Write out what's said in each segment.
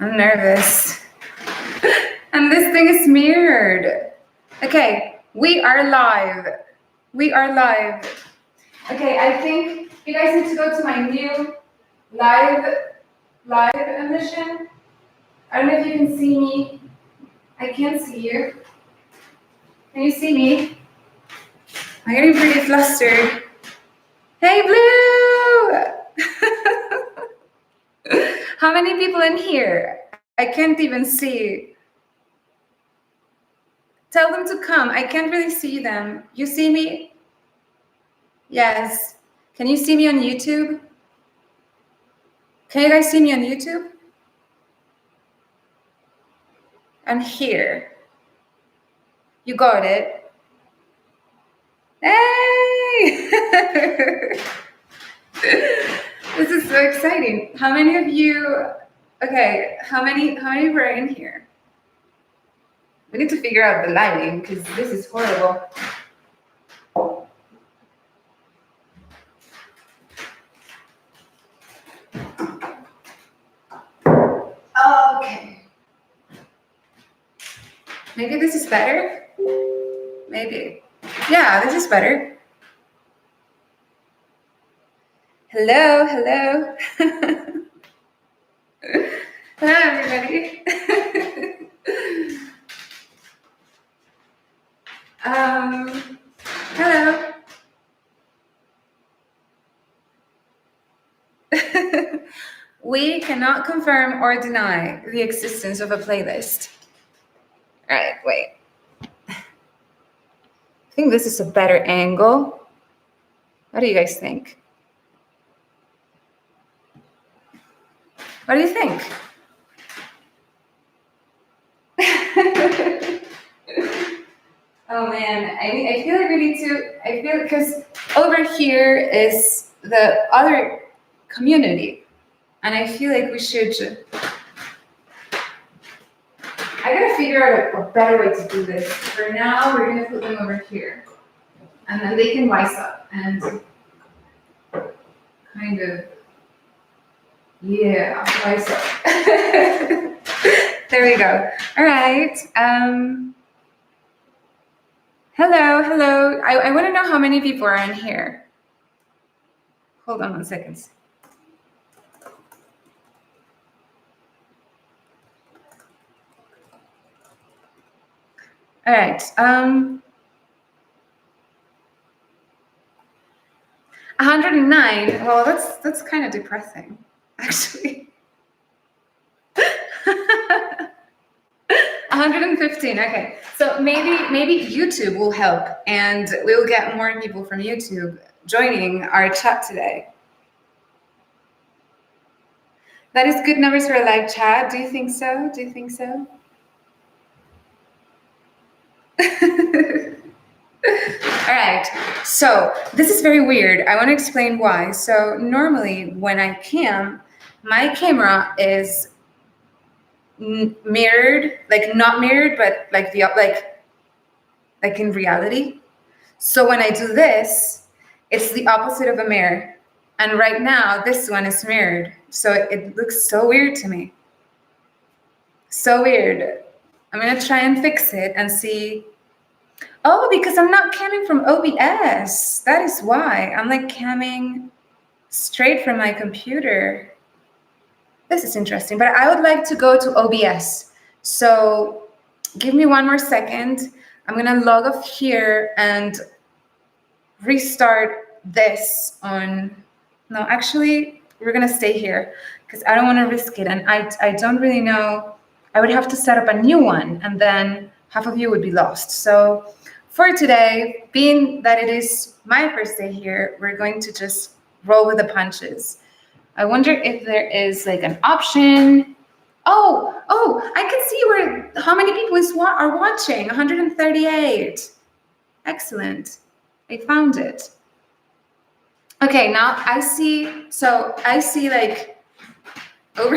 I'm nervous. And this thing is mirrored. Okay, we are live. We are live. Okay, I think you guys need to go to my new live emission. I don't know if you can see me. I can't see you. Can you see me? I'm getting pretty flustered. Hey, Blue! How many people in here? I can't even see. Tell them to come. I can't really see them. You see me? Yes. Can you see me on YouTube? Can you guys see me on YouTube? I'm here. You got it. Hey! This is so exciting. How many of you? Okay, how many were in here? We need to figure out the lighting because this is horrible. Okay. Maybe this is better? Maybe. Yeah, this is better. Hello, hello. Hello, everybody. Hello. We cannot confirm or deny the existence of a playlist. All right, wait. I think this is a better angle. What do you guys think? What do you think? Oh man, I feel like we need to, because over here is the other community. And I feel like we should, I gotta figure out a better way to do this. For now, we're gonna put them over here. And then they can wise up and kind of, yeah, wise up. There we go. All right. Hello. I want to know how many people are in here. Hold on 1 second. All right. 109. Well, that's kind of depressing, actually. 115. Okay. So maybe YouTube will help, and we'll get more people from YouTube joining our chat today. That is good numbers for a live chat. Do you think so? All right, so this is very weird. I want to explain why. So normally when I cam, my camera is mirrored, like not mirrored, but like in reality. So when I do this, it's the opposite of a mirror. And right now, this one is mirrored. So it looks so weird to me. So weird. I'm gonna try and fix it and see. Oh, because I'm not camming from OBS. That is why. I'm like camming straight from my computer. This is interesting, but I would like to go to OBS. So give me 1 more second. I'm gonna log off here and restart this on, no, actually, we're gonna stay here because I don't wanna risk it. And I don't really know, I would have to set up a new one and then half of you would be lost. So for today, being that it is my first day here, we're going to just roll with the punches. I wonder if there is like an option. Oh, I can see how many people are watching. 138. Excellent. I found it. Okay, now I see like over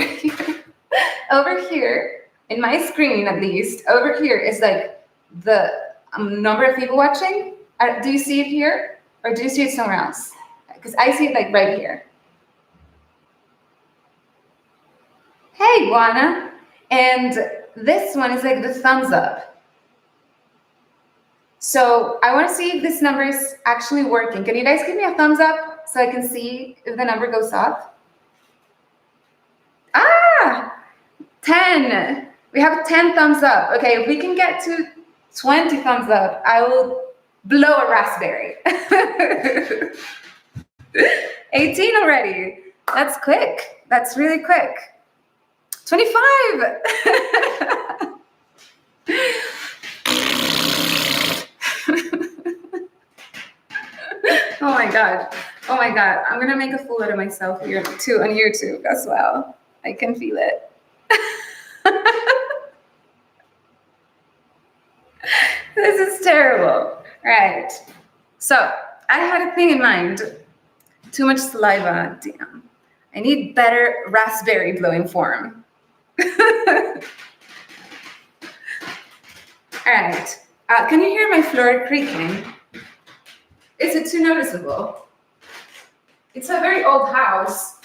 here in my screen, at least, over here is like the number of people watching. Do you see it here or do you see it somewhere else? Because I see it like right here. Hey, Guana. And this one is like the thumbs up. So I want to see if this number is actually working. Can you guys give me a thumbs up so I can see if the number goes up? Ah, 10. We have 10 thumbs up. Okay, if we can get to 20 thumbs up, I will blow a raspberry. 18 already. That's quick. That's really quick. 25. Oh my God. Oh my God. I'm going to make a fool out of myself here too on YouTube as well. I can feel it. This is terrible. All right. So I had a thing in mind. Too much saliva. Damn. I need better raspberry blowing form. All right. Can you hear my floor creaking? Is it too noticeable? It's a very old house.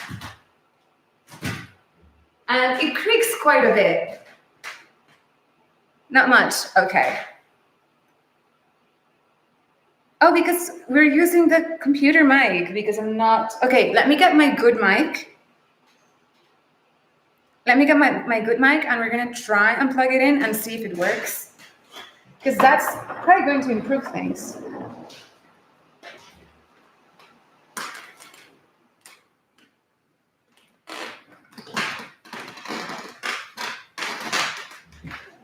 And it creaks quite a bit. Not much. Okay. Oh, because we're using the computer mic because I'm not... Okay, let me get my good mic. Let me get my good mic and we're going to try and plug it in and see if it works. Because that's probably going to improve things.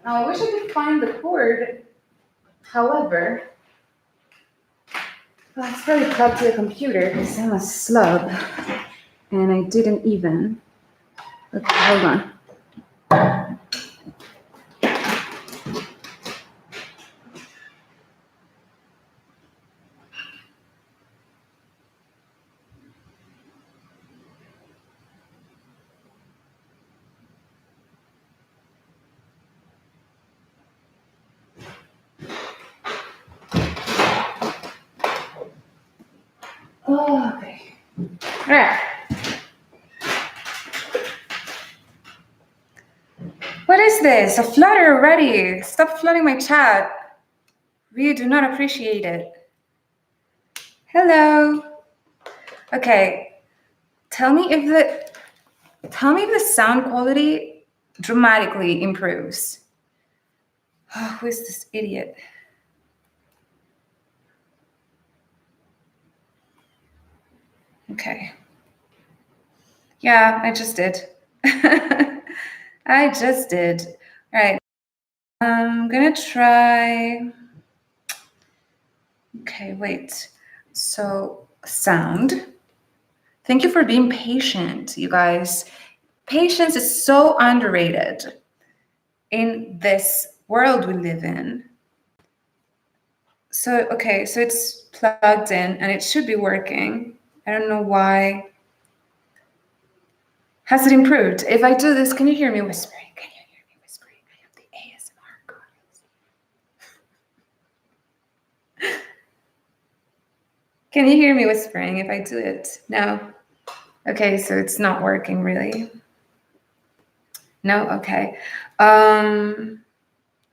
Now, I wish I could find the cord. However, well, it's probably plugged to the computer because I'm a slub. And I didn't even. Okay, hold on. Oh, okay. All right. What is this? A flutter already. Stop flooding my chat. We do not appreciate it. Hello. Okay. Tell me if the sound quality dramatically improves. Oh, who is this idiot? Okay. Yeah, I just did. I just did. All right. I'm gonna try. Okay, wait. So, sound. Thank you for being patient, you guys. Patience is so underrated in this world we live in. So, okay, so it's plugged in and it should be working. I don't know why. Has it improved? If I do this, can you hear me whispering? Can you hear me whispering? I have the ASMR goddess. Can you hear me whispering if I do it? No. Okay, so it's not working really. No, okay.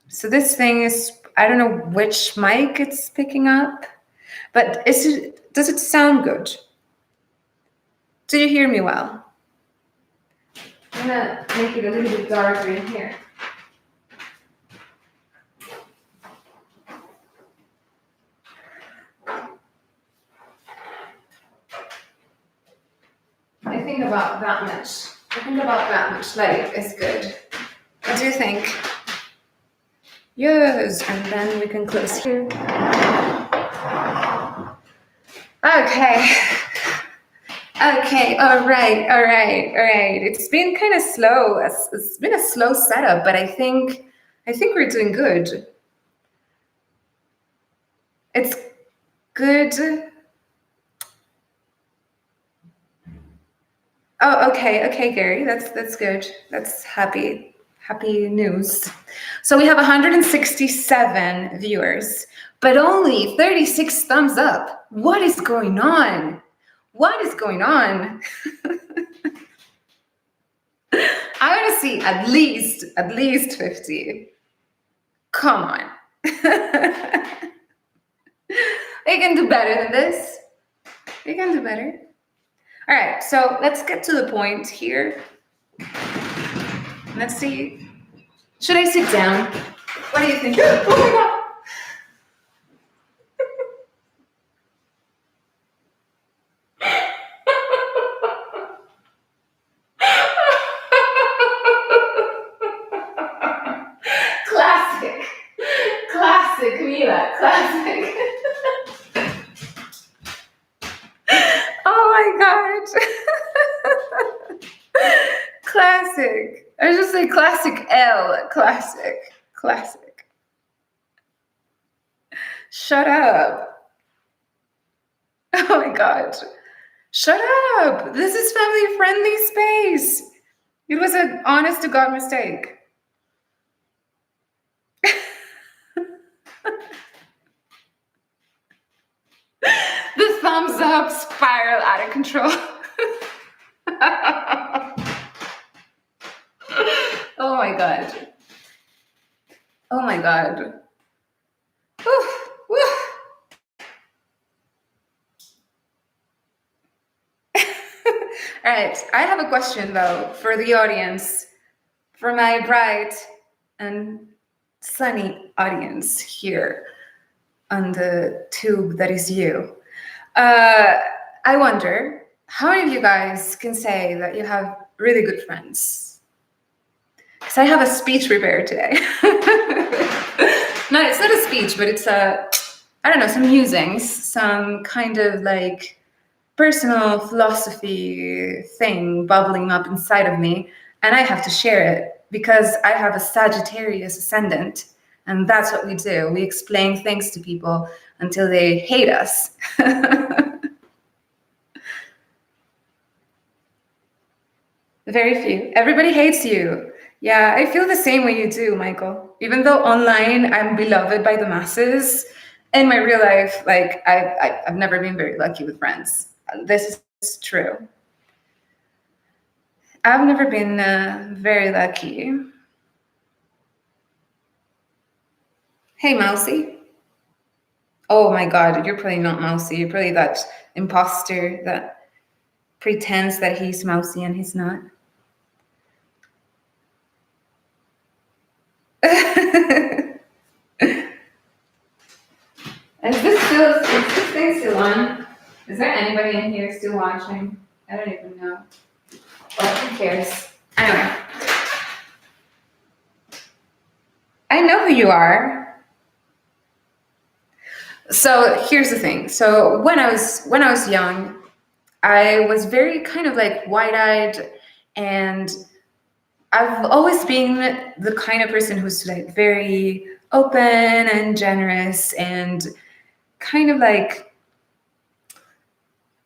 So this thing is, I don't know which mic it's picking up, but does it sound good? Do you hear me well? I'm gonna make it a little bit darker in here. I think about that much. Light is good. What do you think? Yes, and then we can close here. Okay. Okay, all right. It's been kind of slow. It's been a slow setup, but I think we're doing good. It's good. Oh, okay, Gary. That's good. That's happy news. So we have 167 viewers, but only 36 thumbs up. What is going on? What is going on? I want to see at least 50. Come on. We can do better than this. We can do better. All right, so let's get to the point here. Let's see. Should I sit down? What do you think? Oh my god. Classic, Mila, classic. Oh my god. Classic. I just say classic L. Classic. Shut up. Oh my god. Shut up. This is family friendly space. It was an honest to God mistake. The thumbs up spiral out of control. Oh my god. Oh my god. Whew, whew. All right, I have a question though for the audience, for my bright and sunny audience here on the tube that is you. I wonder, how many of you guys can say that you have really good friends? Because I have a speech prepared today. No, it's not a speech, but it's I don't know, some musings, some kind of like personal philosophy thing bubbling up inside of me, and I have to share it because I have a Sagittarius ascendant, and that's what we do. We explain things to people until they hate us. Very few. Everybody hates you. Yeah, I feel the same way you do, Michael. Even though online I'm beloved by the masses, in my real life, like I've never been very lucky with friends. This is true. I've never been very lucky. Hey, Mousy. Oh my God, you're probably not Mousy. You're probably that imposter that pretends that he's Mousy and he's not. Is this thing still on? Is there anybody in here still watching? I don't even know. Well, who cares? Anyway. I know who you are. So here's the thing. So when I was young, I was very kind of like wide-eyed, and I've always been the kind of person who's like very open and generous and kind of like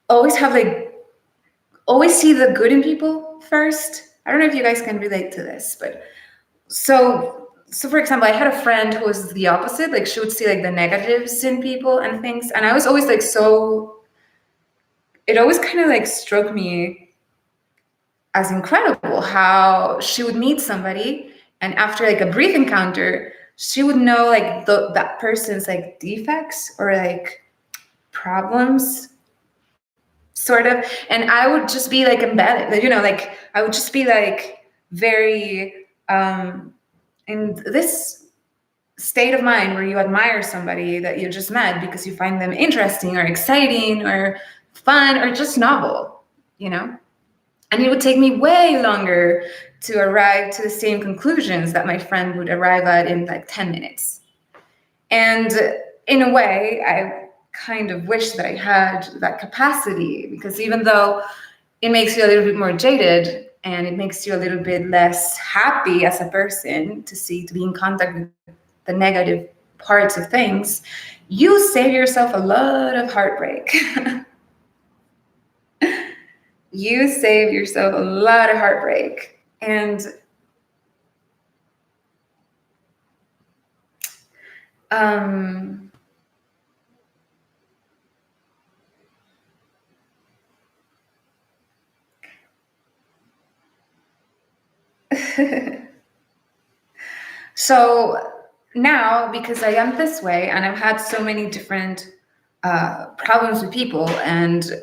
always see the good in people first. I don't know if you guys can relate to this, but so for example, I had a friend who was the opposite. Like she would see like the negatives in people and things, and I was always like it always kind of like struck me as incredible how she would meet somebody, and after like a brief encounter, she would know like that person's like defects or like problems, sort of, and I would just be like embedded, like I would just be like very in this state of mind where you admire somebody that you just met because you find them interesting or exciting or fun or just novel, and it would take me way longer to arrive to the same conclusions that my friend would arrive at in like 10 minutes. And in a way, I kind of wish that I had that capacity, because even though it makes you a little bit more jaded and it makes you a little bit less happy as a person to be in contact with the negative parts of things, you save yourself a lot of heartbreak. You save yourself a lot of heartbreak. And So now, because I am this way and I've had so many different problems with people, and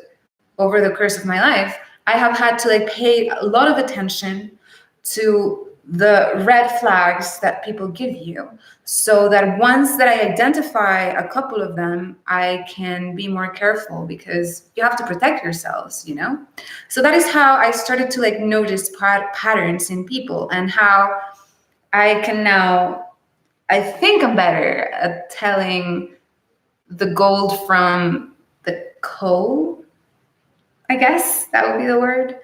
over the course of my life, I have had to like pay a lot of attention to the red flags that people give you, so that once that I identify a couple of them, I can be more careful, because you have to protect yourselves, you know? So that is how I started to like notice patterns in people, and how I can now, I think I'm better at telling the gold from the coal, I guess that would be the word.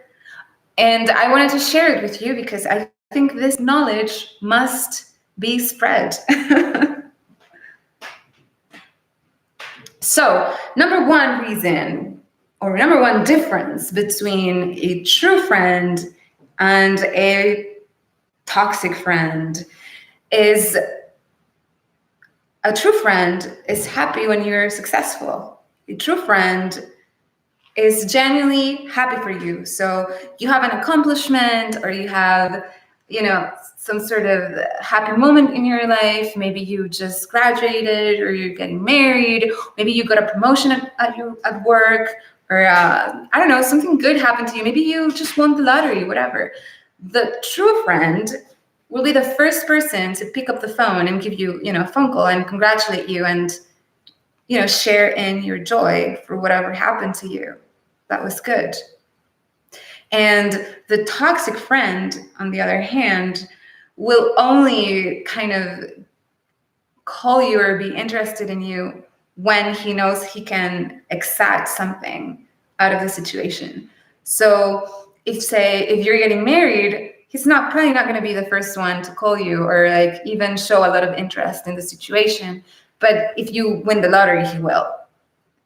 And I wanted to share it with you because I think this knowledge must be spread. So, number one reason, or number one difference between a true friend and a toxic friend is a true friend is happy when you're successful. A true friend is genuinely happy for you. So you have an accomplishment, or you have, some sort of happy moment in your life. Maybe you just graduated, or you're getting married. Maybe you got a promotion at work, or I don't know, something good happened to you. Maybe you just won the lottery, whatever. The true friend will be the first person to pick up the phone and give you, a phone call and congratulate you, and share in your joy for whatever happened to you. That was good. And the toxic friend, on the other hand, will only kind of call you or be interested in you when he knows he can extract something out of the situation. So if you're getting married, he's probably not going to be the first one to call you, or like even show a lot of interest in the situation. But if you win the lottery, he will.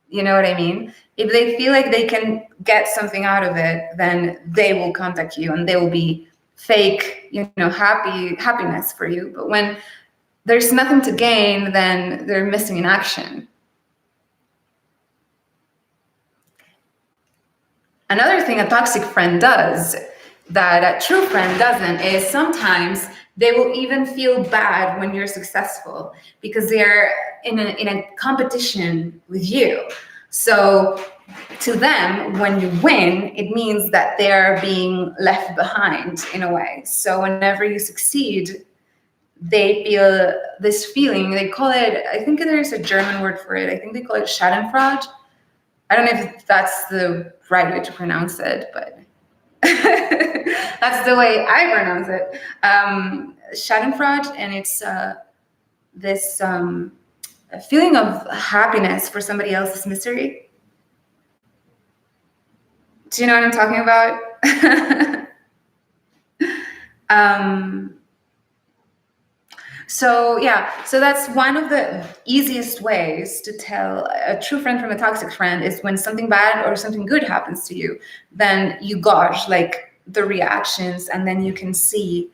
You know what I mean? If they feel like they can get something out of it, then they will contact you, and they will be fake, happiness for you. But when there's nothing to gain, then they're missing in action. Another thing a toxic friend does that a true friend doesn't is sometimes they will even feel bad when you're successful, because they're in a competition with you. So to them, when you win, it means that they're being left behind in a way. So whenever you succeed, they feel this feeling. They call it, I think there's a German word for it. I think they call it Schadenfreude. I don't know if that's the right way to pronounce it, but that's the way I pronounce it. Schadenfreude, and it's this feeling of happiness for somebody else's misery. Do you know what I'm talking about? So that's one of the easiest ways to tell a true friend from a toxic friend, is when something bad or something good happens to you, then you gauge like the reactions, and then you can see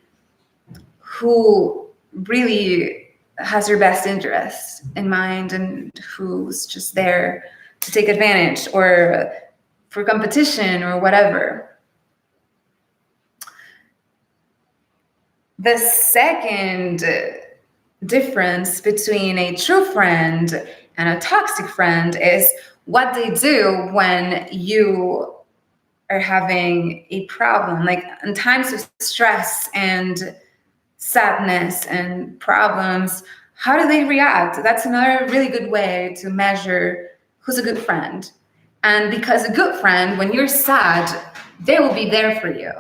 who really has your best interest in mind, and who's just there to take advantage, or for competition, or whatever. The second difference between a true friend and a toxic friend is what they do when you are having a problem, like in times of stress and sadness and problems. How do they react? That's another really good way to measure who's a good friend. And because a good friend, when you're sad, they will be there for you.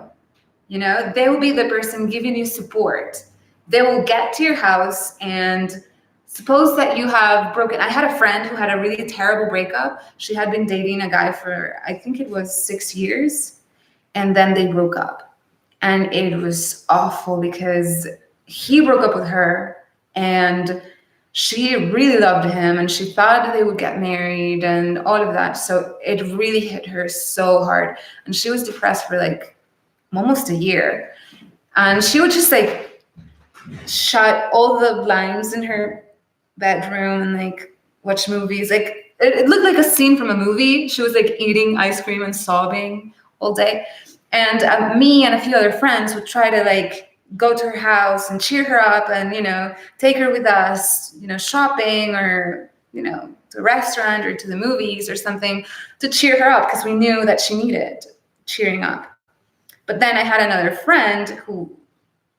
They will be the person giving you support. They will get to your house, and suppose that you have broken. I had a friend who had a really terrible breakup. She had been dating a guy for, I think it was 6 years, and then they broke up. And it was awful, because he broke up with her, and she really loved him, and she thought they would get married and all of that. So it really hit her so hard, and she was depressed for like almost a year. And she would just like shut all the blinds in her bedroom and like watch movies. Like it looked like a scene from a movie. She was like eating ice cream and sobbing all day. And me and a few other friends would try to like go to her house and cheer her up and, take her with us, shopping or, to a restaurant or to the movies or something to cheer her up because we knew that she needed cheering up. But then I had another friend who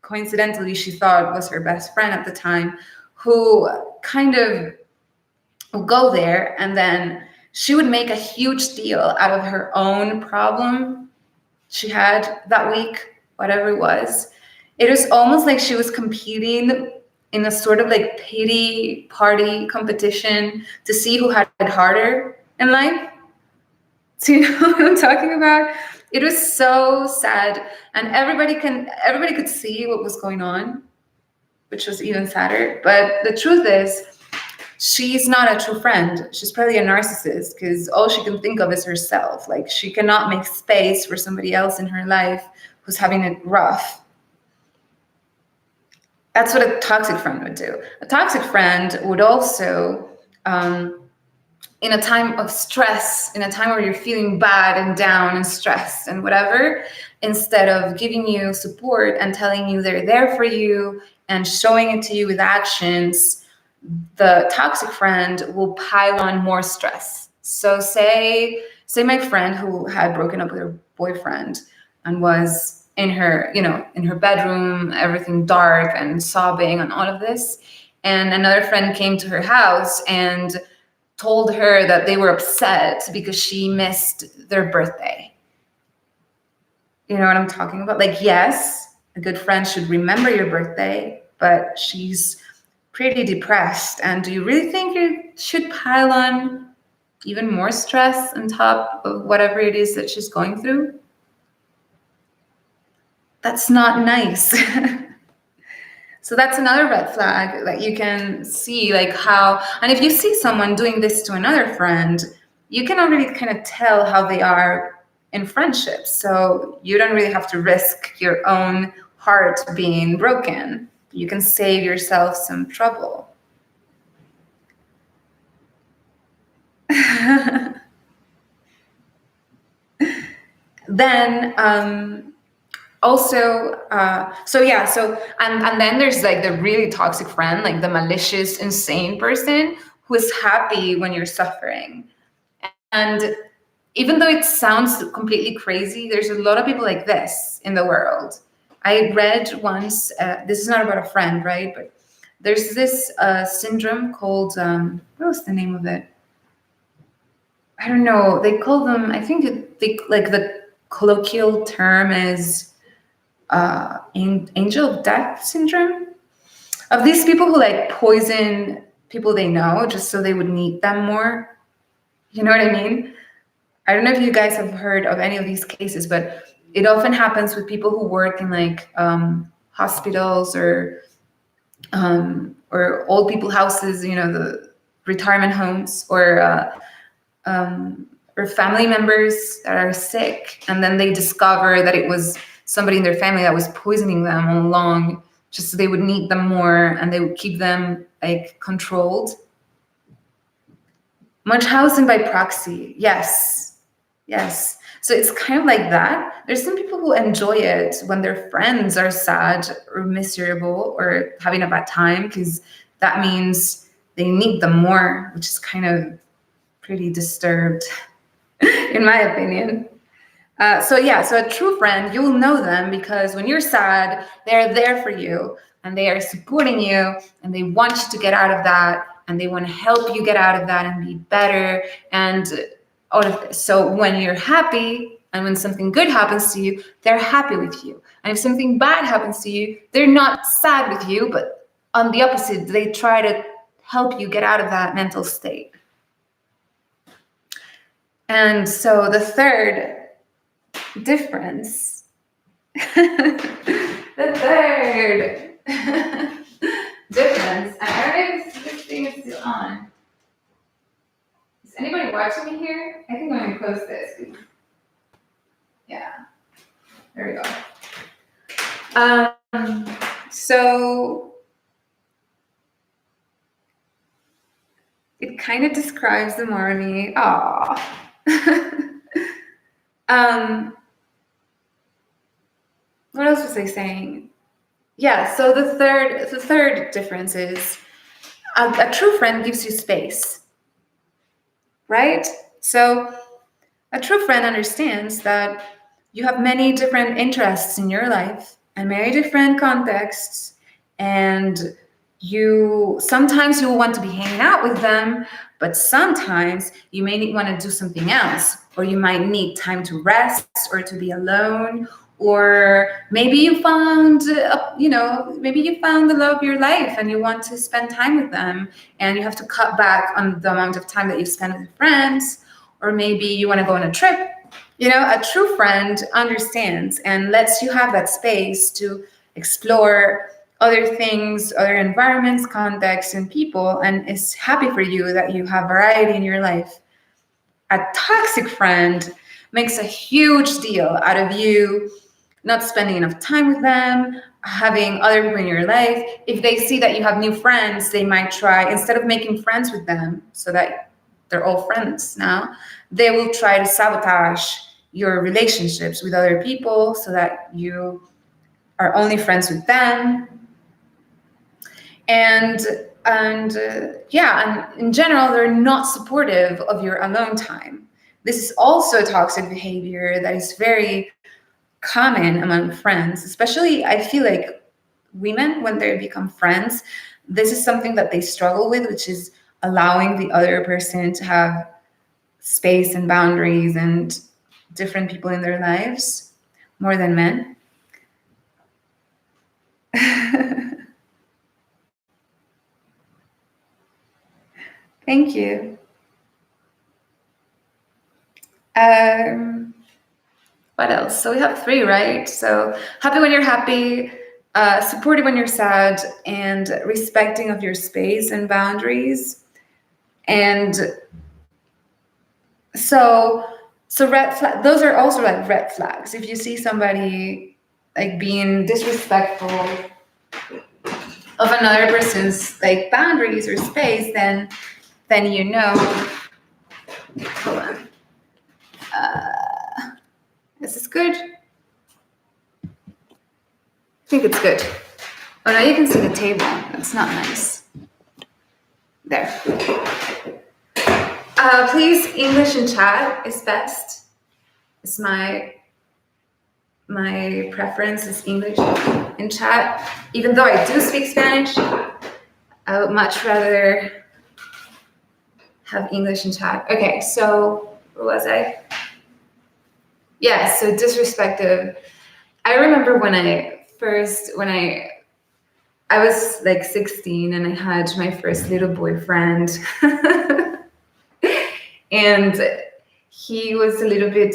coincidentally she thought was her best friend at the time, who kind of would go there and then she would make a huge deal out of her own problem she had that week, whatever it was. It was almost like she was competing in a sort of like pity party competition to see who had it harder in life. Do you know what I'm talking about? It was so sad, and everybody could see what was going on, which was even sadder. But the truth is, she's not a true friend. She's probably a narcissist because all she can think of is herself. Like she cannot make space for somebody else in her life who's having it rough. That's what a toxic friend would do. A toxic friend would also, in a time of stress, in a time where you're feeling bad and down and stressed and whatever, instead of giving you support and telling you they're there for you and showing it to you with actions, the toxic friend will pile on more stress. So say my friend who had broken up with her boyfriend and was in her bedroom, everything dark and sobbing and all of this. And another friend came to her house and told her that they were upset because she missed their birthday. You know what I'm talking about? Like, yes, a good friend should remember your birthday, but she's pretty depressed. And do you really think you should pile on even more stress on top of whatever it is that she's going through? That's not nice. So that's another red flag that you can see, like how, and if you see someone doing this to another friend, you can already kind of tell how they are in friendships. So you don't really have to risk your own heart being broken. You can save yourself some trouble. Then, also, and then there's like the really toxic friend, like the malicious, insane person who is happy when you're suffering. And even though it sounds completely crazy, there's a lot of people like this in the world. I read once, this is not about a friend, right? But there's this syndrome called, what was the name of it? I don't know. They call them, I think like the colloquial term is angel of death syndrome, of these people who like poison people they know just so they would need them more. You know what I mean? I don't know if you guys have heard of any of these cases, but it often happens with people who work in like hospitals or old people houses, the retirement homes, or family members that are sick, and then they discover that it was somebody in their family that was poisoning them all along, just so they would need them more and they would keep them like controlled. Munchausen by proxy, yes. So it's kind of like that. There's some people who enjoy it when their friends are sad or miserable or having a bad time, because that means they need them more, which is kind of pretty disturbed, in my opinion. So a true friend, you'll know them because when you're sad, they're there for you and they are supporting you and they want you to get out of that and they want to help you get out of that and be better and all of this. So when you're happy and when something good happens to you, they're happy with you. And if something bad happens to you, they're not sad with you, but on the opposite, they try to help you get out of that mental state. And so the third difference, the third difference, I don't know if this thing is still on. Is anybody watching me here? I think I'm gonna close this. Yeah, there we go. So it kind of describes the Marnie. What else was I saying? Yeah, so the third difference is a true friend gives you space, right? So a true friend understands that you have many different interests in your life and many different contexts, and you sometimes you will want to be hanging out with them, but sometimes you may want to do something else, or you might need time to rest or to be alone, or maybe you found maybe you found the love of your life and you want to spend time with them, and you have to cut back on the amount of time that you spend with your friends, or maybe you want to go on a trip. A true friend understands and lets you have that space to explore other things, other environments, contexts, and people, and is happy for you that you have variety in your life. A toxic friend makes a huge deal out of you not spending enough time with them, having other people in your life. If they see that you have new friends, they might try, instead of making friends with them so that they're all friends now, they will try to sabotage your relationships with other people so that you are only friends with them. And in general, they're not supportive of your alone time. This is also toxic behavior that is very common among friends, especially I feel like women, when they become friends, this is something that they struggle with, which is allowing the other person to have space and boundaries and different people in their lives more than men. Thank you. Um, what else? So we have three, right? So happy when you're happy, supportive when you're sad, and respecting of your space and boundaries. And so those are also like red flags. If you see somebody like being disrespectful of another person's like boundaries or space, then you know. Hold on. Is this good? I think it's good. Oh no, you can see the table. That's not nice. There. Please, English in chat is best. It's my preference is English in chat. Even though I do speak Spanish, I would much rather have English in chat. Okay, so where was I? Yeah, so disrespectful. I remember when I was like 16 and I had my first little boyfriend. And he was a little bit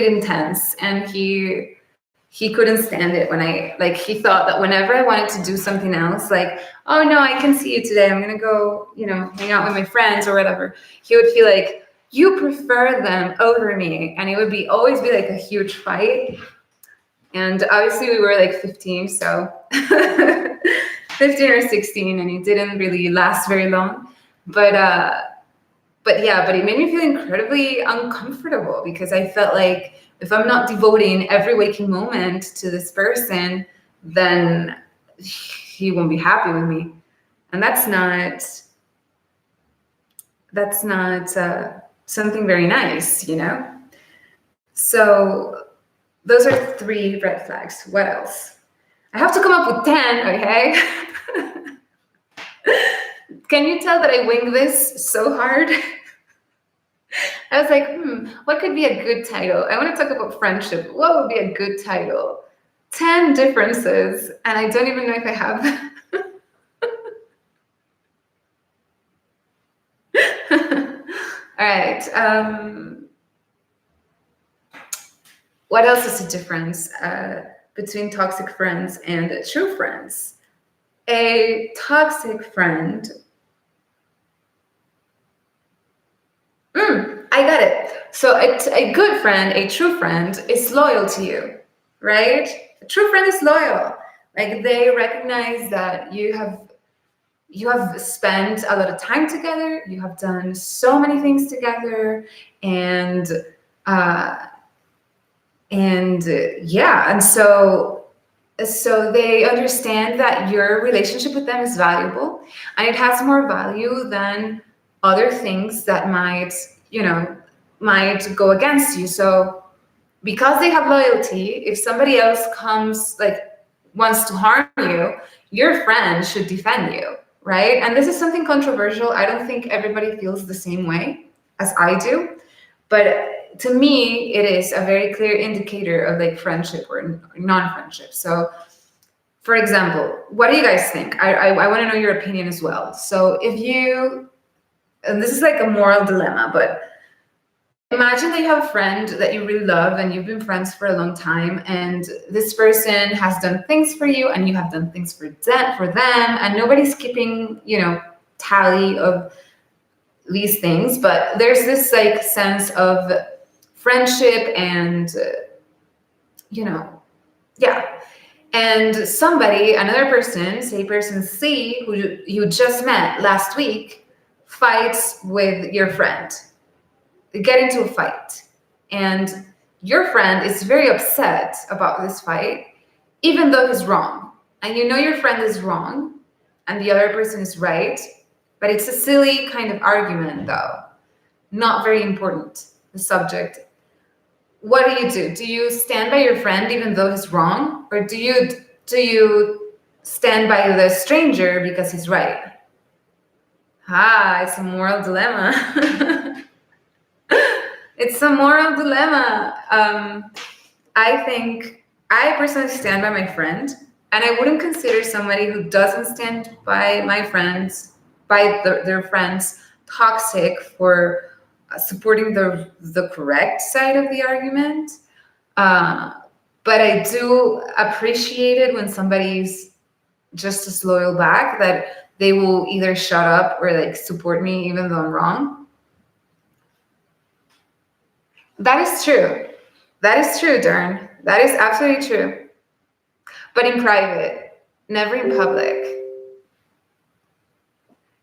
intense, and he couldn't stand it when he thought that whenever I wanted to do something else, like, oh no, I can see you today, I'm gonna go, hang out with my friends or whatever, he would feel like you prefer them over me, and it would always be like a huge fight. And obviously we were like 15, so 15 or 16, and it didn't really last very long. But it made me feel incredibly uncomfortable, because I felt like if I'm not devoting every waking moment to this person, then he won't be happy with me. And that's not something very nice, So those are 3 red flags. What else? I have to come up with 10, okay? Can you tell that I winged this so hard? I was like, what could be a good title? I want to talk about friendship. What would be a good title? 10 differences, and I don't even know if I have them. All right. What else is the difference between toxic friends and true friends? A toxic friend. I got it. So a good friend, a true friend, is loyal to you, right? A true friend is loyal. Like, they recognize that you have spent a lot of time together, you have done so many things together, and so So they understand that your relationship with them is valuable, and it has more value than other things that might go against you. So because they have loyalty, if somebody else comes, like, wants to harm you, your friend should defend you, right? And this is something controversial. I don't think everybody feels the same way as I do, but to me, it is a very clear indicator of like friendship or non-friendship. So, for example, what do you guys think? I want to know your opinion as well. So if you, and this is like a moral dilemma, but imagine that you have a friend that you really love and you've been friends for a long time, and this person has done things for you and you have done things for them, and nobody's keeping, tally of these things, but there's this like sense of friendship and, yeah. And another person, say person C, who you just met last week, fights with your friend. They get into a fight. And your friend is very upset about this fight, even though he's wrong. And you know your friend is wrong and the other person is right, but it's a silly kind of argument, though. Not very important, the subject. What do? Do you stand by your friend even though he's wrong? Or do you stand by the stranger because he's right? It's a moral dilemma. It's a moral dilemma. I personally stand by my friend, and I wouldn't consider somebody who doesn't stand by their friends, toxic for supporting the correct side of the argument. But I do appreciate it when somebody's just as loyal back, that they will either shut up or like support me even though I'm wrong. That is true. That is true, Dern. That is absolutely true. But in private, never in public.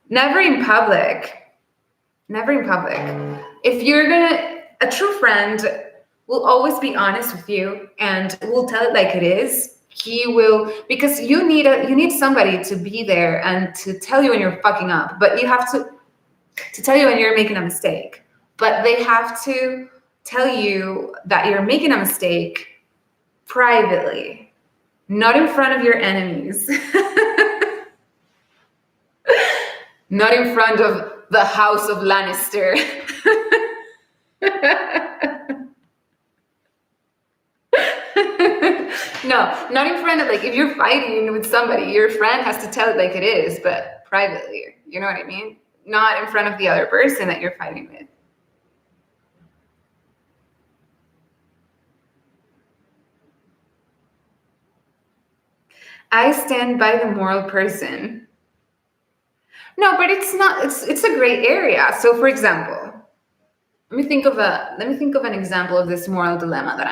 Never in public. Never in public. If a true friend will always be honest with you and will tell it like it is. He will, because you need somebody to be there and to tell you when you're fucking up, but you have to tell you when you're making a mistake. But they have to tell you that you're making a mistake privately, not in front of your enemies. Not in front of the House of Lannister. No, not in front of, like, if you're fighting with somebody, your friend has to tell it like it is, but privately. You know what I mean? Not in front of the other person that you're fighting with. I stand by the moral person. No, but it's not. It's a gray area. So, for example, let me think of an example of this moral dilemma that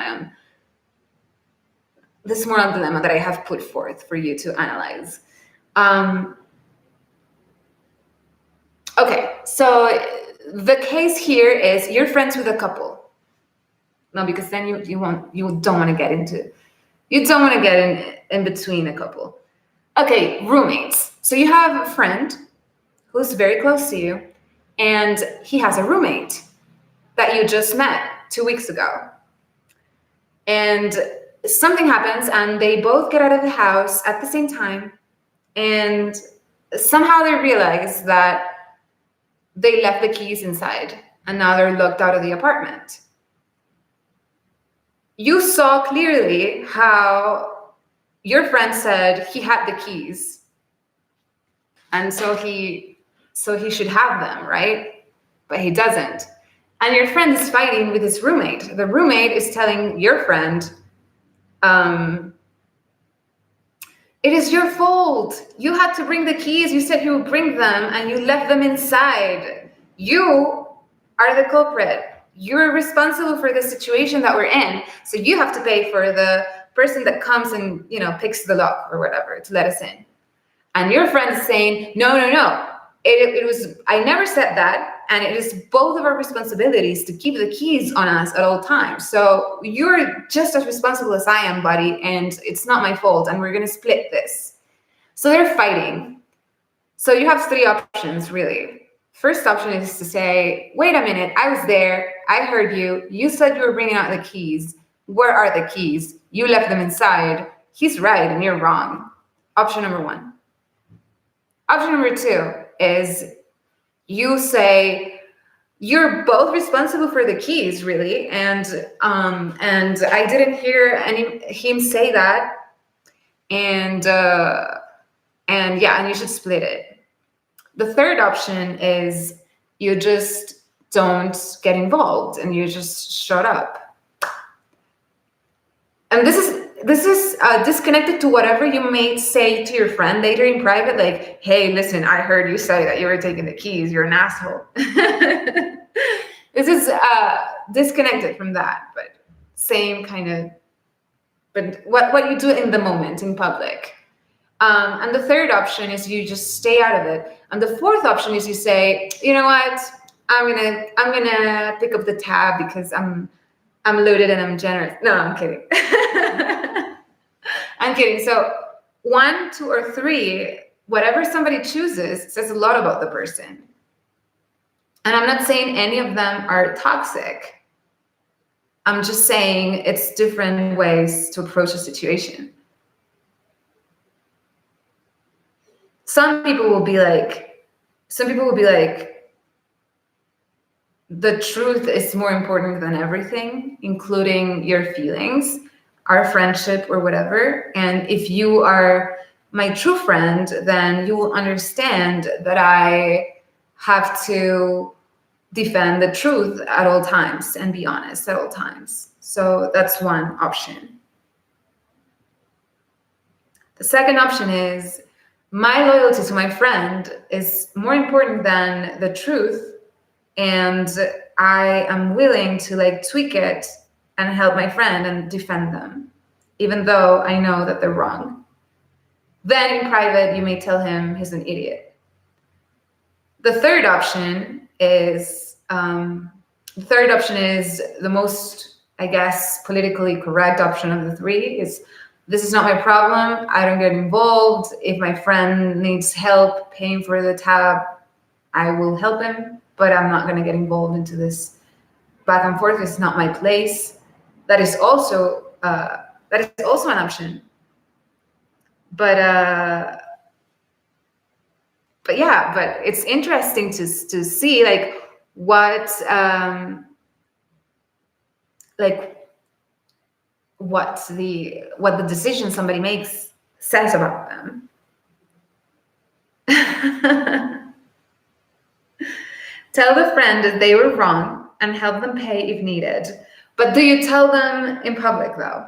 I have put forth for you to analyze. Okay, so the case here is you're friends with a couple. No, because then you don't want to get in between a couple. Okay, roommates. So you have a friend who's very close to you, and he has a roommate that you just met 2 weeks ago. And something happens, and they both get out of the house at the same time, and somehow they realize that they left the keys inside, and now they're locked out of the apartment. You saw clearly how your friend said he had the keys, and so he should have them, right? But he doesn't. And your friend is fighting with his roommate. The roommate is telling your friend, it is your fault. You had to bring the keys. You said you would bring them, and you left them inside. You are the culprit. You're responsible for the situation that we're in. So you have to pay for the person that comes and, picks the lock or whatever to let us in. And your friend is saying, no. It was, I never said that. And it is both of our responsibilities to keep the keys on us at all times. So you're just as responsible as I am, buddy, and it's not my fault, and we're going to split this. So they're fighting. So you have three options, really. First option is to say, wait a minute, I was there, I heard you, you said you were bringing out the keys. Where are the keys? You left them inside. He's right and you're wrong. Option number one. Option number two is you say, you're both responsible for the keys, really, and I didn't hear him say that, and you should split it. The third option is you just don't get involved and you just shut up. And this is disconnected to whatever you may say to your friend later in private, like, hey, listen, I heard you say that you were taking the keys. You're an asshole. This is disconnected from that, but same kind of, but what you do in the moment in public. And the third option is you just stay out of it. And the fourth option is you say, you know what, I'm gonna pick up the tab because I'm loaded and I'm generous. No, I'm kidding. I'm kidding. So 1, 2, or 3, whatever somebody chooses says a lot about the person. And I'm not saying any of them are toxic. I'm just saying it's different ways to approach a situation. Some people will be like, the truth is more important than everything, including your feelings, our friendship, or whatever. And if you are my true friend, then you will understand that I have to defend the truth at all times and be honest at all times. So that's one option. The second option is my loyalty to my friend is more important than the truth, and I am willing to tweak it and help my friend and defend them, even though I know that they're wrong. Then in private, you may tell him he's an idiot. The third option is the most, I guess, politically correct option of the three. Is this is not my problem. I don't get involved. If my friend needs help paying for the tab, I will help him, but I'm not going to get involved into this back and forth. It's not my place. That is also an option. But it's interesting to see what the decision somebody makes says about them. Tell the friend that they were wrong and help them pay if needed. But do you tell them in public, though?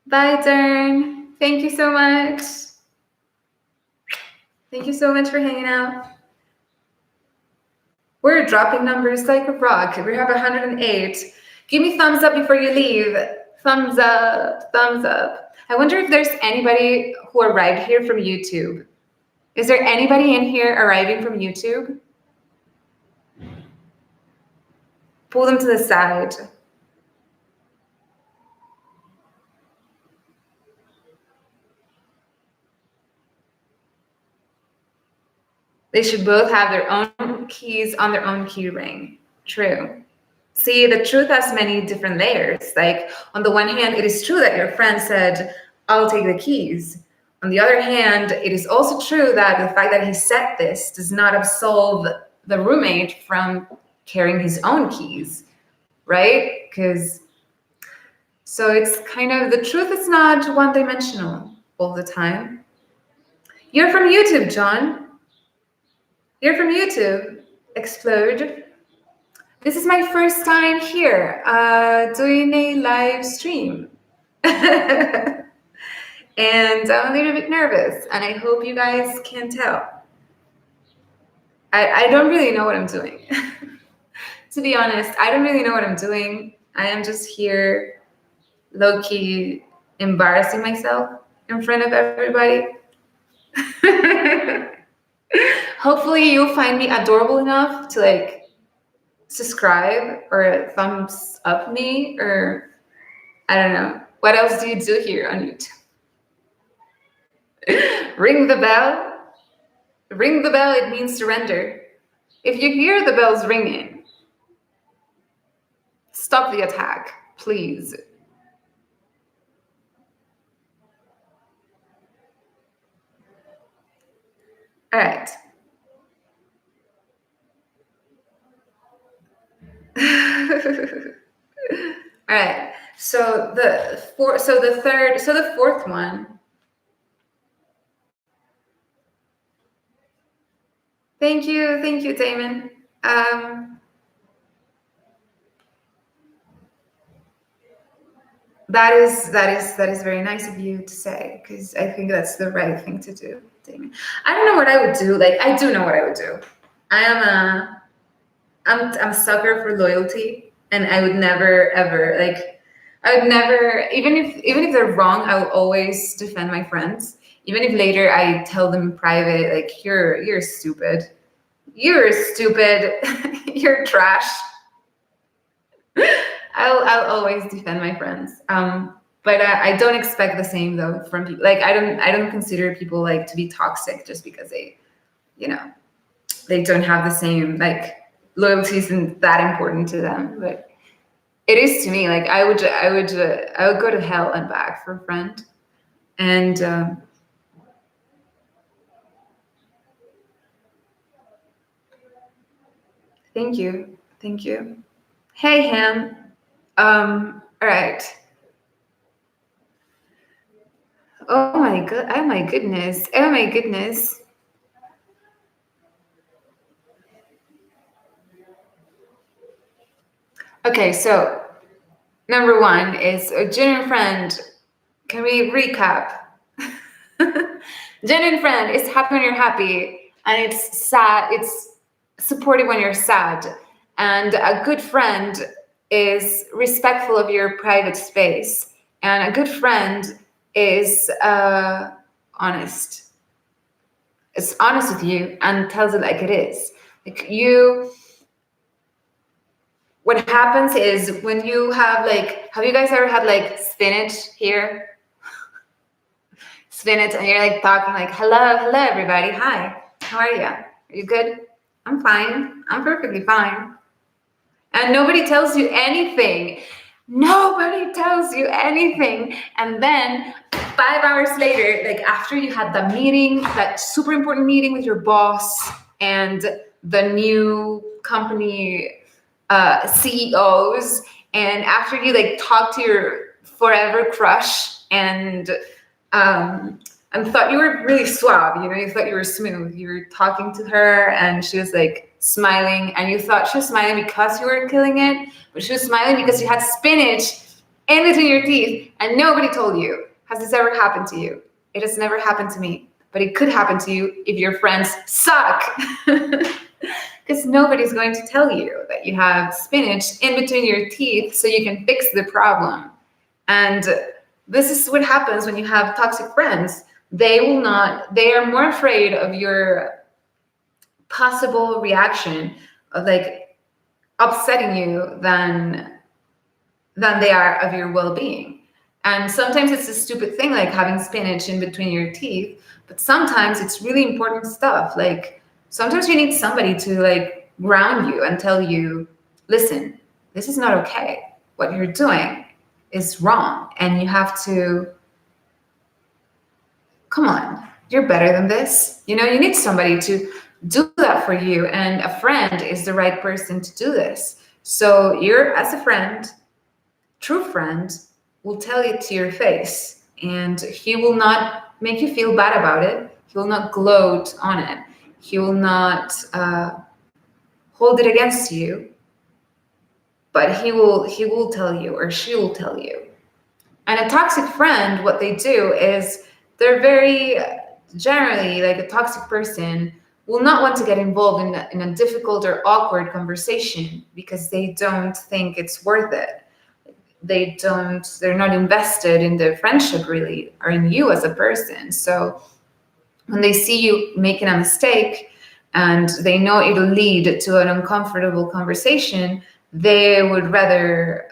Bye, Dern. Thank you so much. Thank you so much for hanging out. We're dropping numbers like a rock. We have 108. Give me thumbs up before you leave. Thumbs up, thumbs up. I wonder if there's anybody who arrived here from YouTube. Is there anybody in here arriving from YouTube? Pull them to the side. They should both have their own keys on their own key ring. True. See, the truth has many different layers. Like, on the one hand, it is true that your friend said, I'll take the keys. On the other hand, it is also true that the fact that he said this does not absolve the roommate from carrying his own keys, right? So it's kind of, the truth is not one-dimensional all the time. You're from YouTube, John. You're from YouTube. Explode. This is my first time here doing a live stream. And I'm a little bit nervous, and I hope you guys can tell. I don't really know what I'm doing. To be honest, I don't really know what I'm doing. I am just here low-key embarrassing myself in front of everybody. Hopefully you'll find me adorable enough to like subscribe or thumbs up me, or I don't know. What else do you do here on YouTube? Ring the bell. Ring the bell, it means surrender. If you hear the bells ringing, stop the attack, please. All right. All right. So the fourth one. Thank you, Damon. That is very nice of you to say, because I think that's the right thing to do, Damon. I don't know what I would do. Like, I do know what I would do. I'm a sucker for loyalty, and I would never ever like. I would never, even if they're wrong, I will always defend my friends. Even if later I tell them in private, like, you're stupid, you're trash. I'll always defend my friends. But I don't expect the same though from people. Like, I don't consider people like to be toxic just because they, you know, they don't have the same, like, loyalty isn't that important to them. But it is to me. Like, I would go to hell and back for a friend. And thank you. Hey, Ham. All right. Oh my goodness. Okay, so number one is a genuine friend. Can we recap? Genuine friend is happy when you're happy, and it's sad. It's supportive when you're sad. And a good friend is respectful of your private space. And a good friend is honest. It's honest with you and tells it like it is. Like, what happens is when you have, like, have you guys ever had like spinach here? Spinach, and you're like talking like, hello everybody, hi, how are you? Are you good? I'm fine. I'm perfectly fine. And nobody tells you anything. And then 5 hours later, like, after you had the meeting, that super important meeting with your boss and the new company CEOs, and after you like talk to your forever crush and thought you were really suave, you thought you were smooth, you were talking to her and she was like smiling, and you thought she was smiling because you were killing it, but she was smiling because you had spinach in between your teeth and nobody told you. Has this ever happened to you? It has never happened to me, but it could happen to you if your friends suck. Because nobody's going to tell you that you have spinach in between your teeth so you can fix the problem. And this is what happens when you have toxic friends. They are more afraid of your possible reaction of like upsetting you than they are of your well-being. And sometimes it's a stupid thing like having spinach in between your teeth, but sometimes it's really important stuff. Like, sometimes you need somebody to like ground you and tell you, listen, this is not okay. What you're doing is wrong. And you have to, come on, you're better than this. You need somebody to do that for you. And a friend is the right person to do this. So as a friend, true friend, will tell it to your face. And he will not make you feel bad about it. He will not gloat on it. He will not hold it against you, but he will tell you, or she will tell you. And a toxic friend, what they do is they're very generally, like, a toxic person will not want to get involved in a difficult or awkward conversation because they don't think it's worth it. They're not invested in the friendship really, or in you as a person. So when they see you making a mistake and they know it'll lead to an uncomfortable conversation, they would rather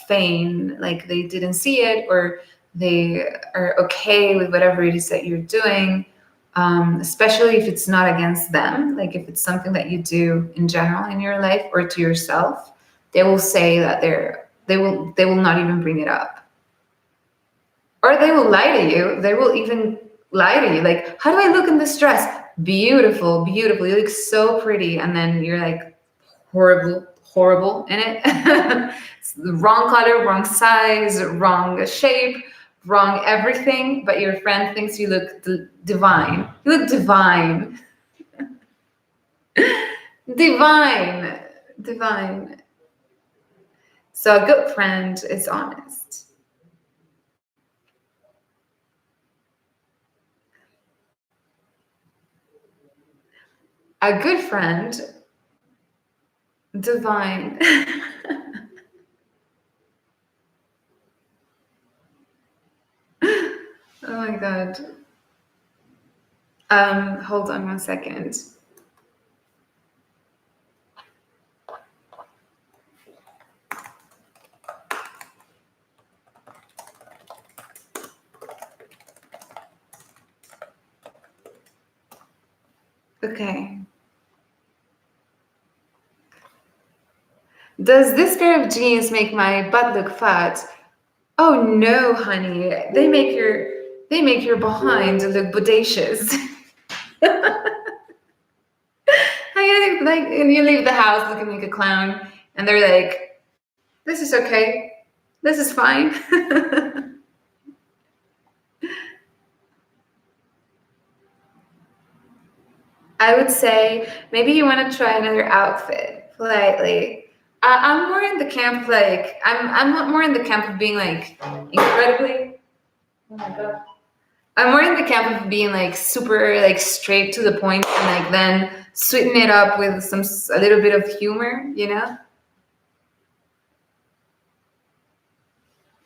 feign like they didn't see it, or they are okay with whatever it is that you're doing, especially if it's not against them. Like if it's something that you do in general in your life or to yourself, they will say that they will not even bring it up. Or they will lie to you. They will even lie to you. Like, how do I look in this dress? Beautiful, beautiful. You look so pretty. And then you're like horrible, horrible in it. It's the wrong color, wrong size, wrong shape, wrong everything. But your friend thinks you look divine. You look divine. Divine. Divine. So a good friend is honest. A good friend, divine. Oh my God. Hold on 1 second. Okay. Does this pair of jeans make my butt look fat? Oh no, honey. They make your behind look bodacious. Like, and you leave the house looking like a clown, and they're like, "This is okay. This is fine." I would say maybe you want to try another outfit politely. I'm more in the camp like I'm more in the camp of being like incredibly. Oh my God. I'm more in the camp of being like super like straight to the point, and like then sweeten it up with a little bit of humor, you know?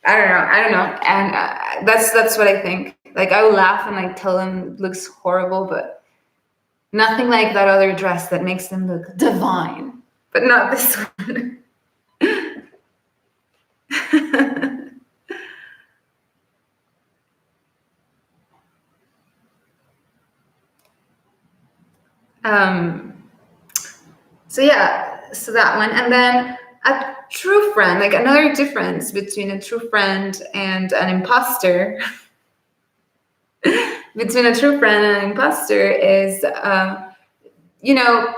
I don't know, and that's what I think. Like I will laugh and like tell them it looks horrible, but nothing like that other dress that makes them look divine, but not this one. um, so yeah, so that one, and then a true friend, like another difference between a true friend and an imposter. Between a true friend and an imposter is, you know,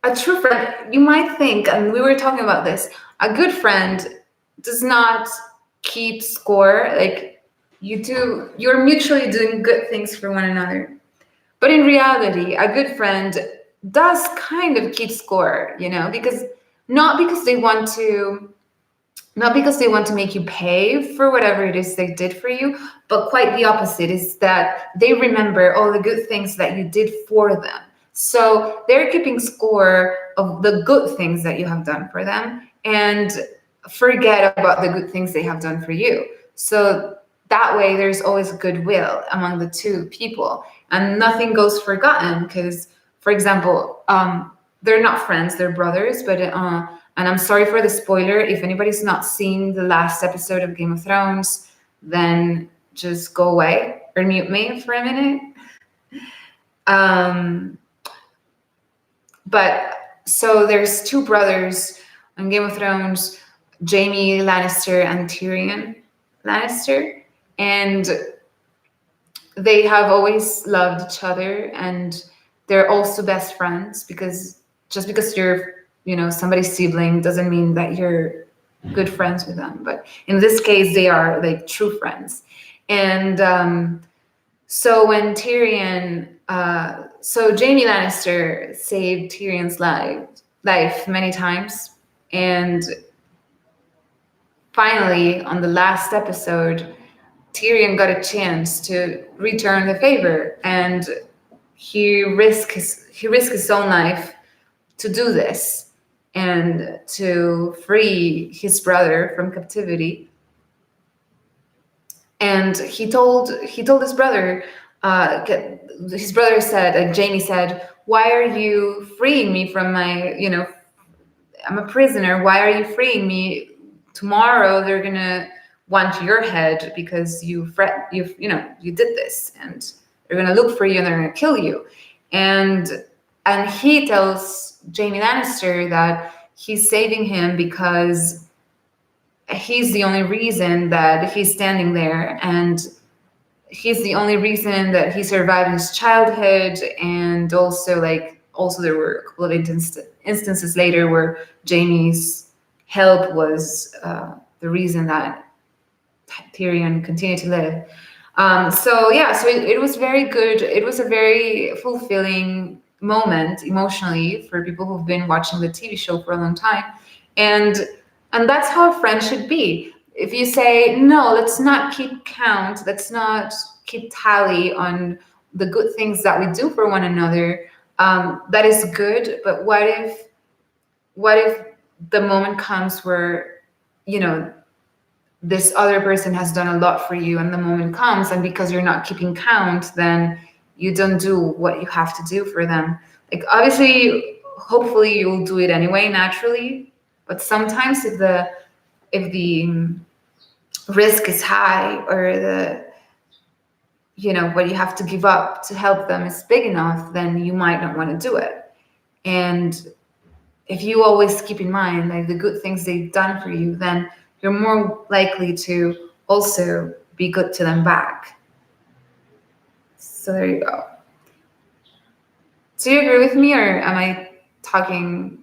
a true friend, you might think, and we were talking about this, a good friend does not keep score. Like you're mutually doing good things for one another. But in reality, a good friend does kind of keep score, you know, because not because they want to make you pay for whatever it is they did for you, but quite the opposite is that they remember all the good things that you did for them. So they're keeping score of the good things that you have done for them and forget about the good things they have done for you. So that way there's always goodwill among the two people and nothing goes forgotten because, for example, they're not friends, they're brothers, but and I'm sorry for the spoiler. If anybody's not seen the last episode of Game of Thrones, then just go away or mute me for a minute. But so there's two brothers on Game of Thrones, Jaime Lannister and Tyrion Lannister, and they have always loved each other, and they're also best friends because just because you're somebody's sibling doesn't mean that you're good friends with them. But in this case, they are like true friends. And so when Tyrion, so Jaime Lannister saved Tyrion's life many times, and finally on the last episode, Tyrion got a chance to return the favor, and he risked his own life to do this and to free his brother from captivity. And he told his brother, his brother said, like Jamie said, why are you freeing me from my, I'm a prisoner. Why are you freeing me? Tomorrow they're gonna want your head because you did this, and they're gonna look for you and they're gonna kill you. And he tells Jamie Lannister that he's saving him because he's the only reason that he's standing there, and he's the only reason that he survived his childhood. And also there were a couple of instances later where Jamie's help was the reason that Tyrion continued to live. So it was very good. It was a very fulfilling moment emotionally for people who've been watching the TV show for a long time. And that's how a friend should be. If you say, no, let's not keep count, let's not keep tally on the good things that we do for one another, that is good. But what if the moment comes where, this other person has done a lot for you, and the moment comes, and because you're not keeping count, then you don't do what you have to do for them. Like, obviously, hopefully you'll do it anyway, naturally. But sometimes if the risk is high, or what you have to give up to help them is big enough, then you might not want to do it. And if you always keep in mind like the good things they've done for you, then you're more likely to also be good to them back. So there you go. Do you agree with me, or am I talking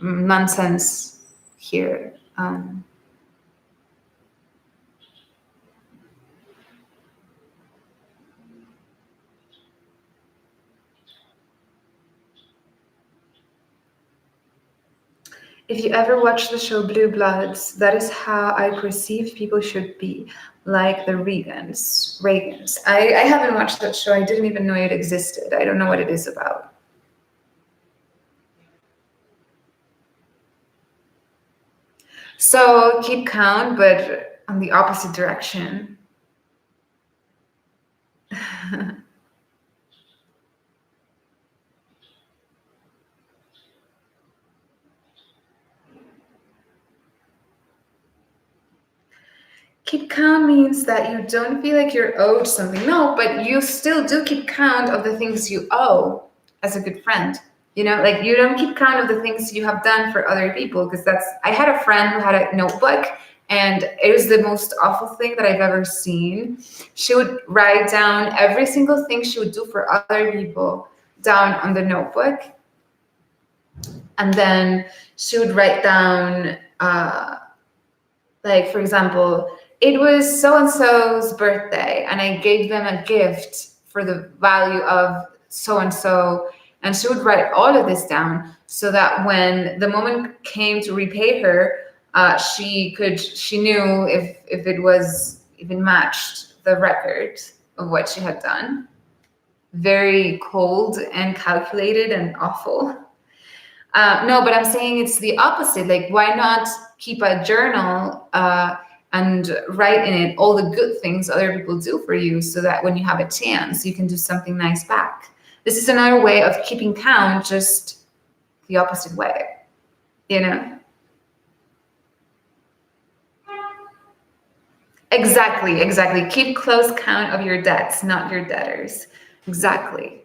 nonsense here? If you ever watch the show Blue Bloods, that is how I perceive people should be, like the Regans. I haven't watched that show. I didn't even know it existed. I don't know what it is about. So keep count, but on the opposite direction. Keep count means that you don't feel like you're owed something. No, but you still do keep count of the things you owe as a good friend. Like, you don't keep count of the things you have done for other people, because I had a friend who had a notebook, and it was the most awful thing that I've ever seen. She would write down every single thing she would do for other people down on the notebook. And then she would write down, like, for example, it was so-and-so's birthday, and I gave them a gift for the value of so-and-so. And she would write all of this down so that when the moment came to repay her, she knew if it was even matched the record of what she had done. Very cold and calculated and awful. No, but I'm saying it's the opposite. Like, why not keep a journal and write in it all the good things other people do for you, so that when you have a chance, you can do something nice back. This is another way of keeping count, just the opposite way, Exactly. Keep close count of your debts, not your debtors. Exactly.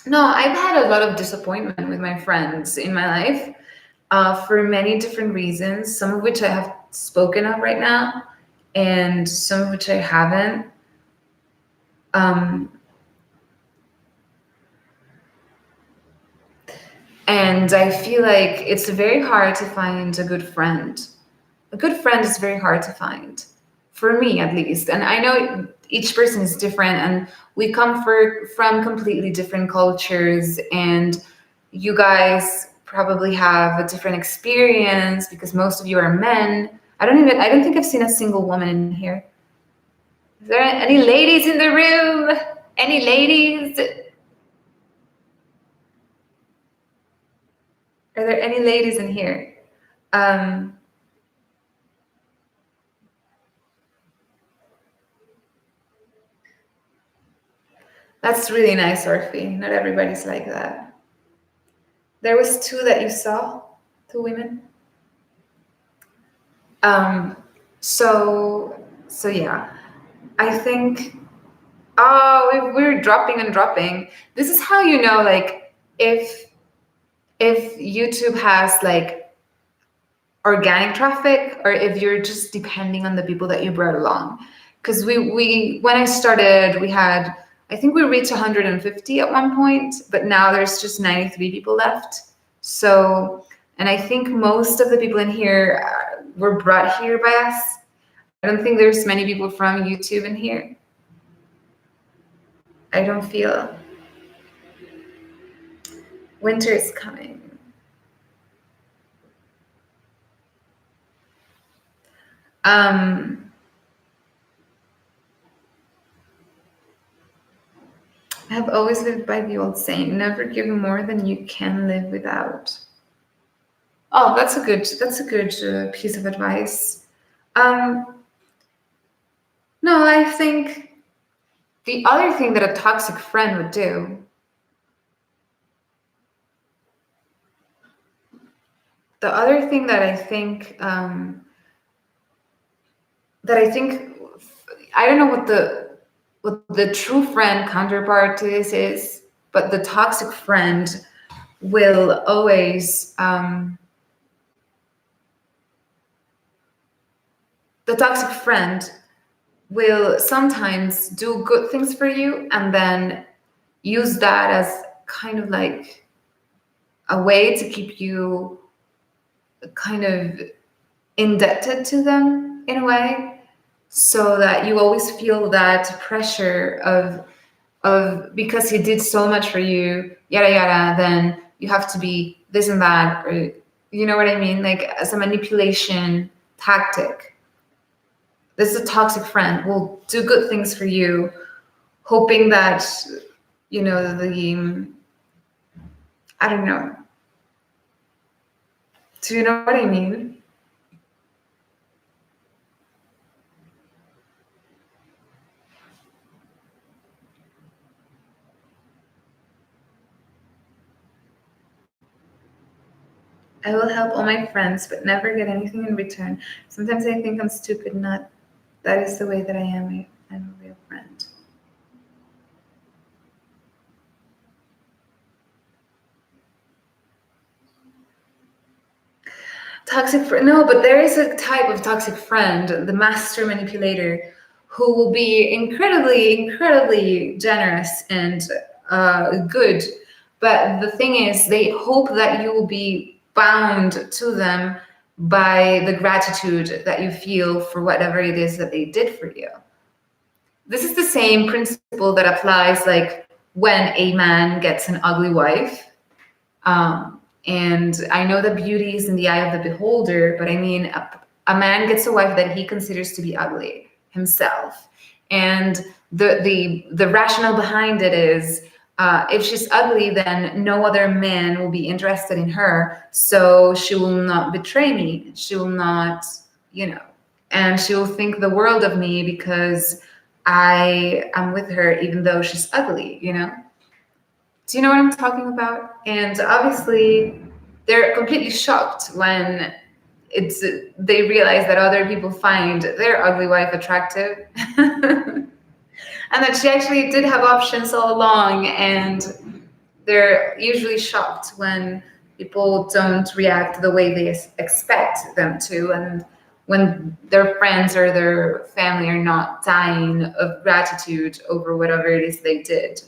No, I've had a lot of disappointment with my friends in my life, for many different reasons, some of which I have spoken of right now, and some of which I haven't. And I feel like it's very hard to find a good friend. A good friend is very hard to find, for me at least. And I know each person is different, and we come from completely different cultures, and you guys probably have a different experience because most of you are men. I don't think I've seen a single woman in here. Is there any ladies in the room? Any ladies? Are there any ladies in here? That's really nice, Orphe. Not everybody's like that. There was 2 that you saw, 2 women. So yeah, I think. Oh, we're dropping and dropping. This is how you know, like, if YouTube has like organic traffic, or if you're just depending on the people that you brought along. Because we when I started, we had, I think we reached 150 at one point, but now there's just 93 people left. So, and I think most of the people in here were brought here by us. I don't think there's many people from YouTube in here. I don't feel. Winter is coming. I have always lived by the old saying, never give more than you can live without. Oh, that's a good piece of advice. No, I think the other thing that a toxic friend would do, the other thing that I think, I don't know what the true friend counterpart to this is, but the toxic friend will always, the toxic friend will sometimes do good things for you and then use that as kind of like a way to keep you kind of indebted to them in a way, so that you always feel that pressure of because he did so much for you, yada yada, then you have to be this and that, or you know what I mean, like as a manipulation tactic. This is a toxic friend, will do good things for you, hoping that, you know, I don't know. Do you know what I mean? I will help all my friends, but never get anything in return. Sometimes I think I'm stupid, not that is the way that I am. I'm a real friend. Toxic friend, no, but there is a type of toxic friend, the master manipulator, who will be incredibly generous and good. But the thing is, they hope that you will be bound to them by the gratitude that you feel for whatever it is that they did for you. This is the same principle that applies like when a man gets an ugly wife. And I know that beauty is in the eye of the beholder, but I mean, a man gets a wife that he considers to be ugly himself. And the rationale behind it is, if she's ugly, then no other man will be interested in her. So she will not betray me. She will not, you know, and she will think the world of me because I am with her, even though she's ugly, you know? Do you know what I'm talking about? And obviously, they're completely shocked when they realize that other people find their ugly wife attractive. And that she actually did have options all along, and they're usually shocked when people don't react the way they expect them to, and when their friends or their family are not dying of gratitude over whatever it is they did.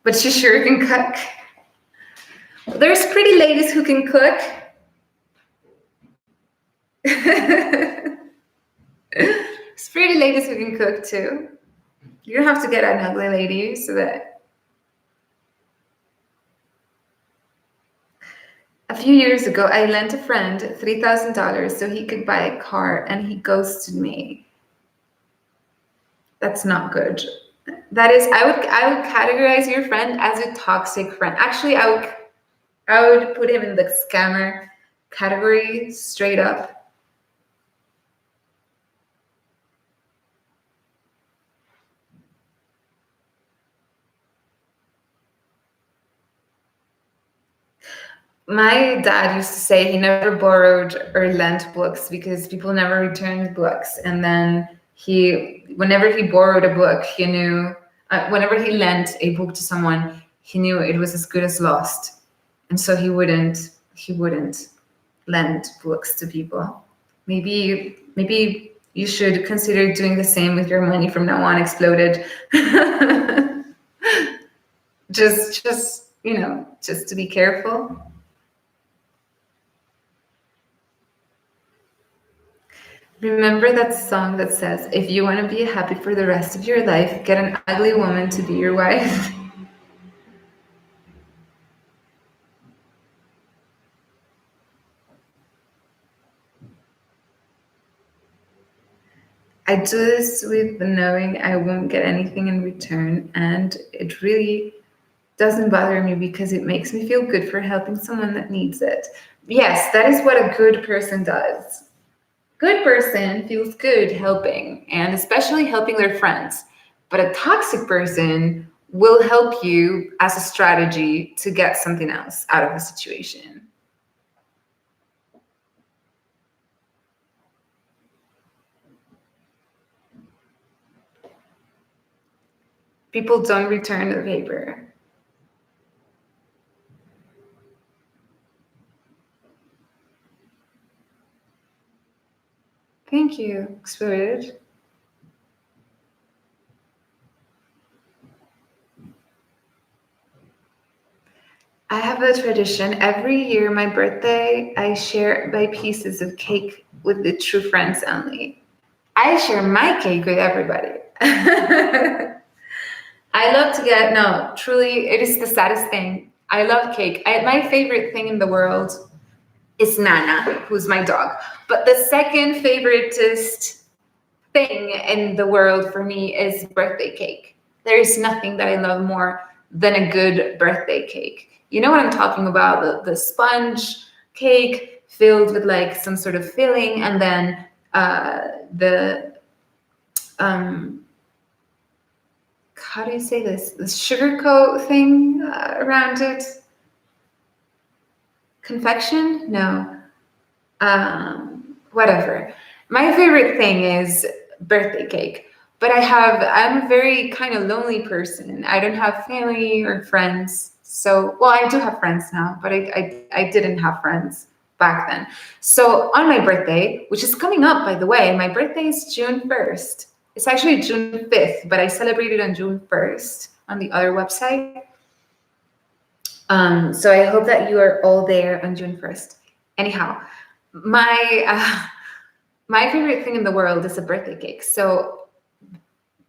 But she sure can cook. There's pretty ladies who can cook. There's pretty ladies who can cook too. You don't have to get an ugly lady so that. A few years ago, I lent a friend $3,000 so he could buy a car, and he ghosted me. That's not good. That is, I would categorize your friend as a toxic friend. Actually, I would put him in the scammer category straight up. My dad used to say he never borrowed or lent books because people never returned books. And then whenever he borrowed a book, he knew, whenever he lent a book to someone, he knew it was as good as lost. And so he wouldn't lend books to people. Maybe you should consider doing the same with your money from now on, Exploded. just to be careful. Remember that song that says, if you want to be happy for the rest of your life, get an ugly woman to be your wife? I do this with the knowing I won't get anything in return, and it really doesn't bother me because it makes me feel good for helping someone that needs it. Yes, that is what a good person does. Good person feels good helping, and especially helping their friends. But a toxic person will help you as a strategy to get something else out of the situation. People don't return the paper. Thank you, Exploded. I have a tradition. Every year, my birthday, I share my pieces of cake with the true friends only. I share my cake with everybody. I love to get, no, truly, it is the saddest thing. I love cake. My favorite thing in the world is Nana, who's my dog. But the second favoritist thing in the world for me is birthday cake. There is nothing that I love more than a good birthday cake. You know what I'm talking about? The sponge cake filled with like some sort of filling, and then the how do you say this? The sugar coat thing around it. Confection? No. Whatever. My favorite thing is birthday cake. But I'm a very kind of lonely person. I don't have family or friends. So, well, I do have friends now, but I didn't have friends back then. So on my birthday, which is coming up, by the way, my birthday is June 1st. It's actually June 5th, but I celebrated on June 1st on the other website. So I hope that you are all there on June 1st. Anyhow, my favorite thing in the world is a birthday cake. So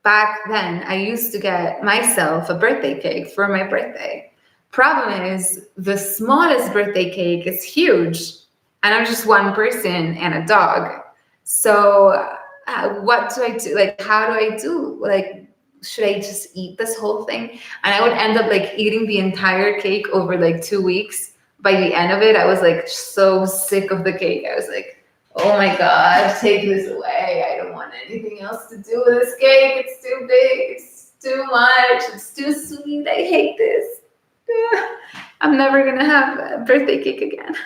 back then, I used to get myself a birthday cake for my birthday. Problem is, the smallest birthday cake is huge, and I'm just one person and a dog. So what do I do? Like, how do I do? Like, should I just eat this whole thing? And I would end up like eating the entire cake over like 2 weeks. By the end of it, I was like so sick of the cake. I was like, oh my God, take this away. I don't want anything else to do with this cake. It's too big. It's too much. It's too sweet. I hate this. I'm never going to have a birthday cake again.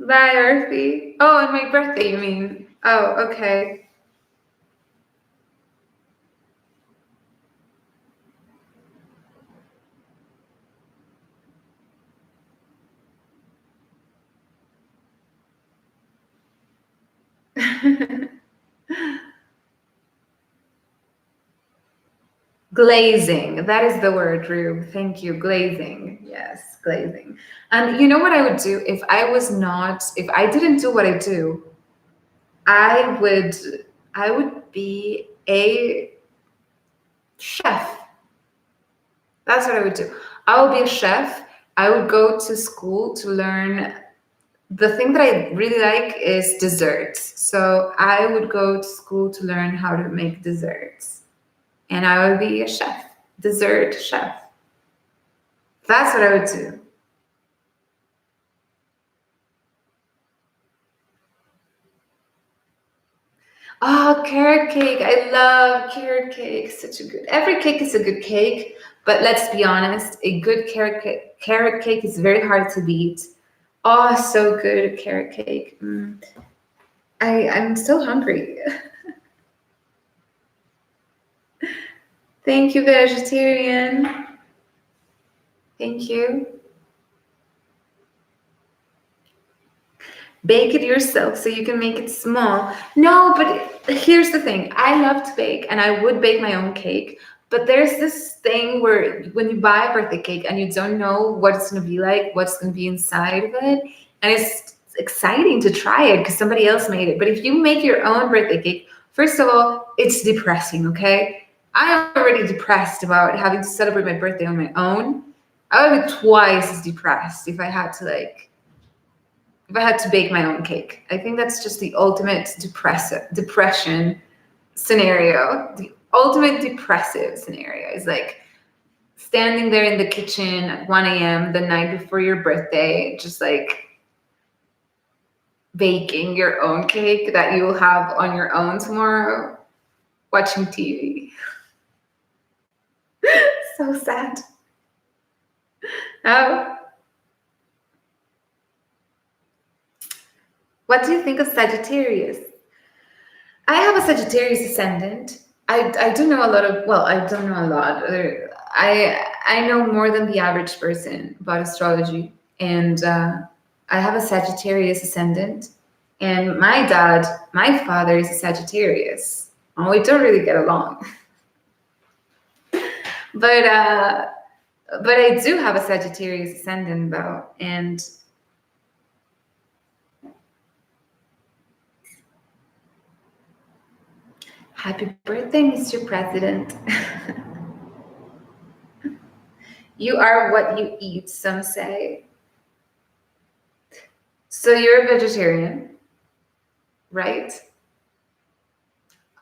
Bye, Earthy. Oh, and my birthday, you mean? Oh, okay. Glazing. That is the word, Rube. Thank you. Glazing. Yes, glazing. And you know what I would do if I didn't do what I do, I would be a chef. That's what I would do. I would be a chef, I would go to school to learn. The thing that I really like is desserts. So I would go to school to learn how to make desserts. And I would be a chef, dessert chef. That's what I would do. Oh, carrot cake. I love carrot cake. Such a good. Every cake is a good cake, but let's be honest, a good carrot cake is very hard to beat. Oh, so good carrot cake. I'm so hungry. Thank you, vegetarian. Thank you. Bake it yourself so you can make it small. No, but here's the thing. I love to bake and I would bake my own cake. But there's this thing where when you buy a birthday cake and you don't know what it's going to be like, what's going to be inside of it, and it's exciting to try it because somebody else made it. But if you make your own birthday cake, first of all, it's depressing, okay? I'm already depressed about having to celebrate my birthday on my own. I would be twice as depressed if I had to bake my own cake. I think that's just the ultimate depression scenario. The ultimate depressive scenario is like standing there in the kitchen at 1 a.m. the night before your birthday, just like baking your own cake that you will have on your own tomorrow, watching TV. So sad. Oh. What do you think of Sagittarius? I have a Sagittarius ascendant. I do know a lot of, well, I don't know a lot. I know more than the average person about astrology. And I have a Sagittarius ascendant. And my father is a Sagittarius. Oh, we don't really get along. But I do have a Sagittarius ascendant though. And happy birthday, Mr. President. You are what you eat, some say. So you're a vegetarian, right?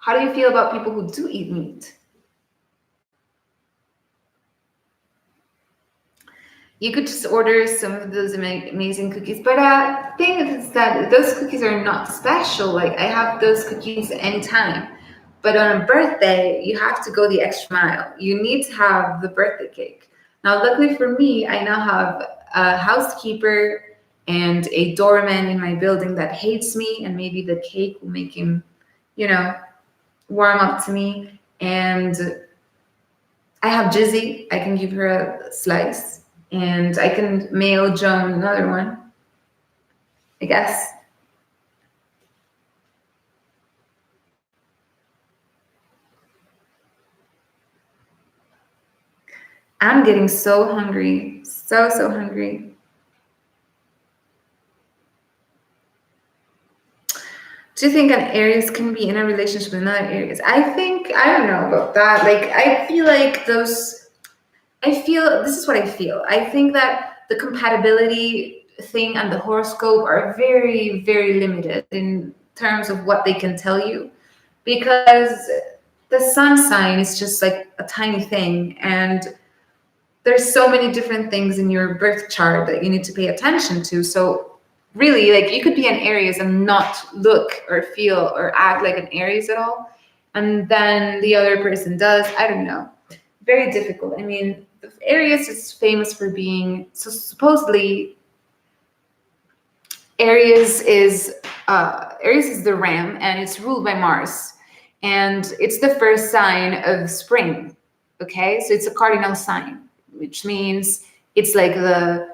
How do you feel about people who do eat meat? You could just order some of those amazing cookies. But the thing is that those cookies are not special. Like I have those cookies anytime. But on a birthday, you have to go the extra mile. You need to have the birthday cake. Now, luckily for me, I now have a housekeeper and a doorman in my building that hates me, and maybe the cake will make him, warm up to me. And I have Jizzy. I can give her a slice. And I can mail Joan another one, I guess. I'm getting so hungry, so hungry. Do you think an Aries can be in a relationship with another Aries? I don't know about that. Like, I feel this is what I feel. I think that the compatibility thing and the horoscope are very, very limited in terms of what they can tell you, because the sun sign is just like a tiny thing, and there's so many different things in your birth chart that you need to pay attention to. So really, like, you could be an Aries and not look or feel or act like an Aries at all, and then the other person does. I don't know. Very difficult. I mean, Aries is famous for being, so supposedly Aries is the ram, and it's ruled by Mars, and it's the first sign of spring. Okay, so it's a cardinal sign, which means it's like the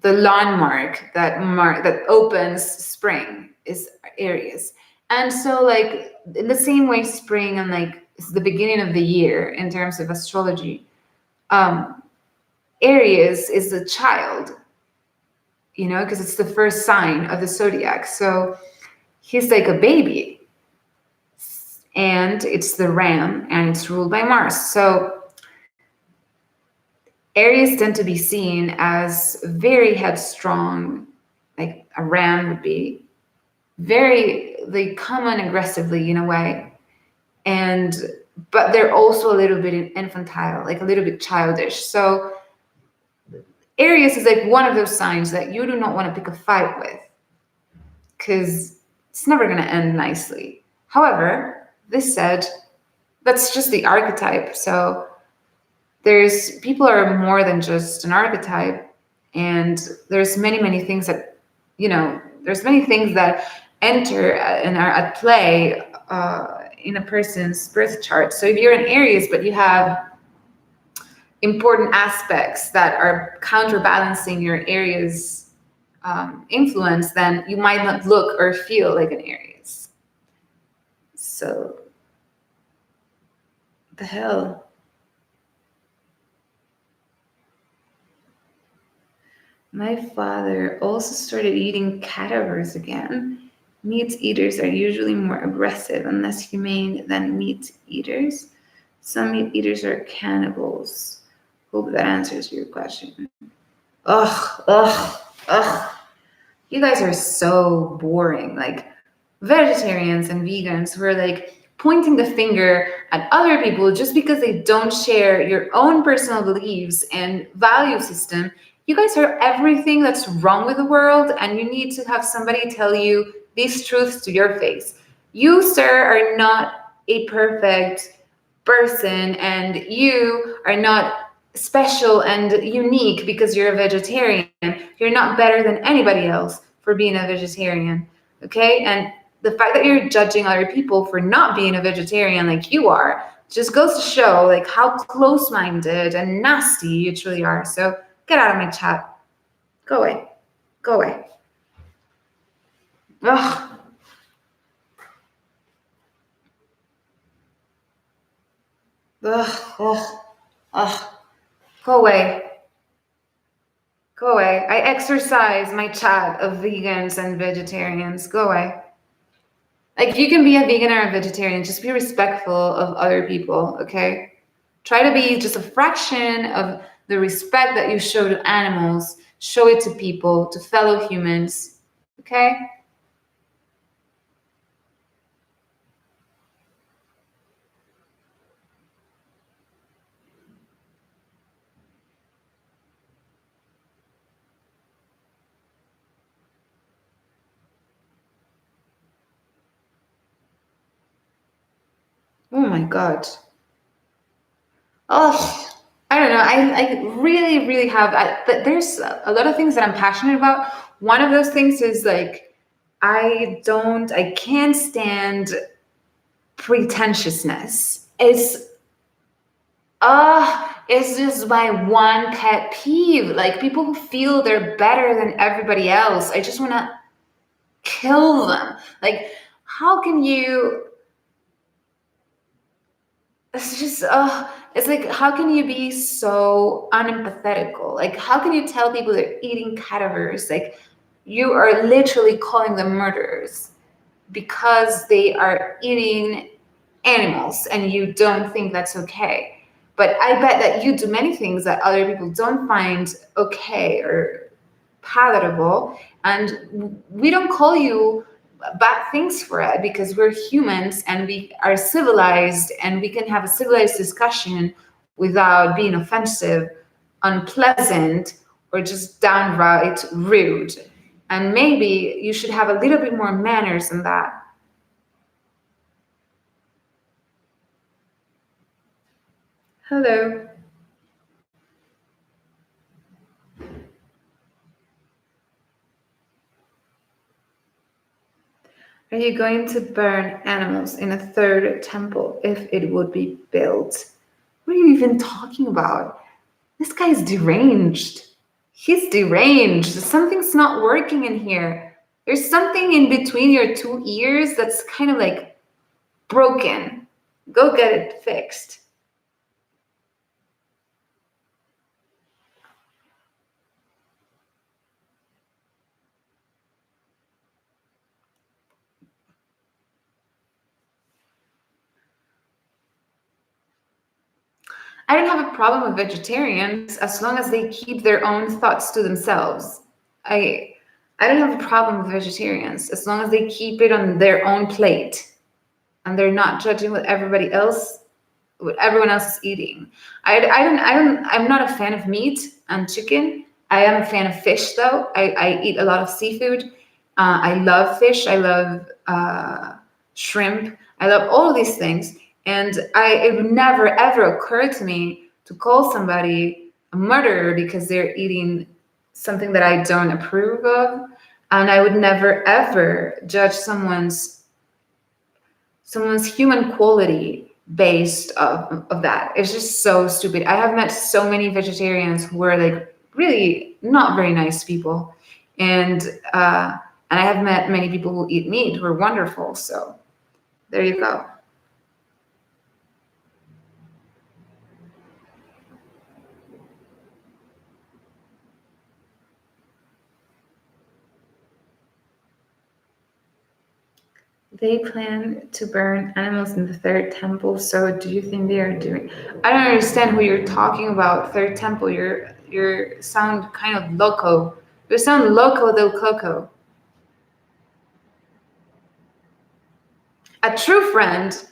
landmark that opens spring is Aries. And so, like, in the same way, spring and like it's the beginning of the year in terms of astrology, Aries is the child, because it's the first sign of the zodiac. So he's like a baby, and it's the ram, and it's ruled by Mars. So Aries tend to be seen as very headstrong, like a ram would be. They come on aggressively in a way. But they're also a little bit infantile, like a little bit childish. So Aries is like one of those signs that you do not want to pick a fight with, because it's never going to end nicely. However, this said, that's just the archetype. So there's people are more than just an archetype, and there's many things that, there's many things that enter and are at play in a person's birth chart. So if you're an Aries but you have important aspects that are counterbalancing your Aries influence, then you might not look or feel like an Aries. So the hell. My father also started eating cadavers again. Meat eaters are usually more aggressive and less humane than meat eaters. Some meat eaters are cannibals. Hope that answers your question. Ugh, ugh, ugh. You guys are so boring. Like, vegetarians and vegans who are like pointing the finger at other people just because they don't share your own personal beliefs and value system. You guys are everything that's wrong with the world, and you need to have somebody tell you these truths to your face. You, sir, are not a perfect person, and you are not special and unique because you're a vegetarian. You're not better than anybody else for being a vegetarian, okay? And the fact that you're judging other people for not being a vegetarian like you are just goes to show like how close-minded and nasty you truly are. So get out of my chat. Go away. Go away. Ugh. Ugh. Ugh. Ugh. Go away. Go away. I exercise my chat of vegans and vegetarians. Go away. Like, you can be a vegan or a vegetarian, just be respectful of other people, okay? Try to be just a fraction of the respect that you show to animals, show it to people, to fellow humans, okay? Oh my God. Oh, I don't know. I really have, but there's a lot of things that I'm passionate about. One of those things is like, I can't stand pretentiousness. It's just my one pet peeve. Like, people who feel they're better than everybody else, I just want to kill them. Like, how can you? It's just, it's like, how can you be so unempathetical? Like, how can you tell people they're eating cadavers? Like, you are literally calling them murderers because they are eating animals, and you don't think that's okay. But I bet that you do many things that other people don't find okay or palatable, and we don't call you bad things for it because we're humans and we are civilized, and we can have a civilized discussion without being offensive, unpleasant, or just downright rude. And maybe you should have a little bit more manners than that. Hello. Are you going to burn animals in a third temple if it would be built? What are you even talking about? This guy's deranged. He's deranged. Something's not working in here. There's something in between your two ears that's kind of like broken. Go get it fixed. I don't have a problem with vegetarians as long as they keep their own thoughts to themselves. I I don't have a problem with vegetarians as long as they keep it on their own plate and they're not judging what everyone else is eating. I'm not a fan of meat and chicken. I am a fan of fish though. I eat a lot of seafood. I love fish. I love shrimp. I love all of these things. And it would never ever occur to me to call somebody a murderer because they're eating something that I don't approve of. And I would never ever judge someone's human quality based of that. It's just so stupid. I have met so many vegetarians who were like really not very nice people, and I have met many people who eat meat who are wonderful. So there you go. They plan to burn animals in the third temple. So do you think they are doing? I don't understand who you're talking about. Third temple. You sound kind of loco. You sound loco del coco. A true friend,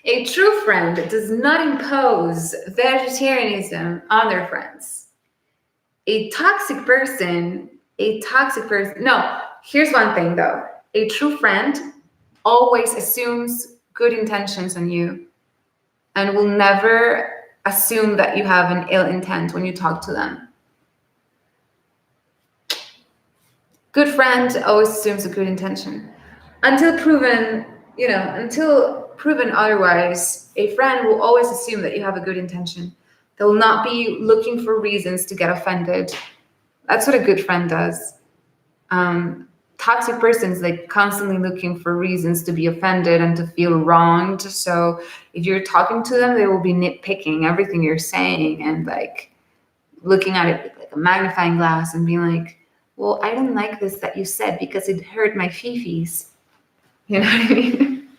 a true friend does not impose vegetarianism on their friends. A toxic person. No, here's one thing though. A true friend always assumes good intentions on you and will never assume that you have an ill intent when you talk to them. Good friend always assumes a good intention. Until proven otherwise, a friend will always assume that you have a good intention. They will not be looking for reasons to get offended. That's what a good friend does. Toxic persons like constantly looking for reasons to be offended and to feel wronged. So if you're talking to them, they will be nitpicking everything you're saying and like looking at it with like a magnifying glass and being like, well, I don't like this that you said because it hurt my fifis. You know what I mean?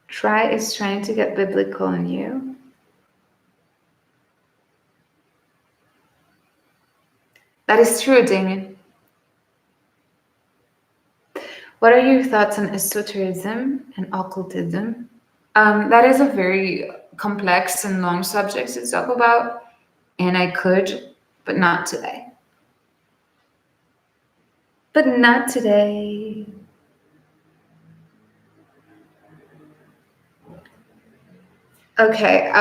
Try is trying to get biblical in you. That is true, Damien. What are your thoughts on esotericism and occultism? That is a very complex and long subject to talk about, and I could, but not today. But not today. Okay.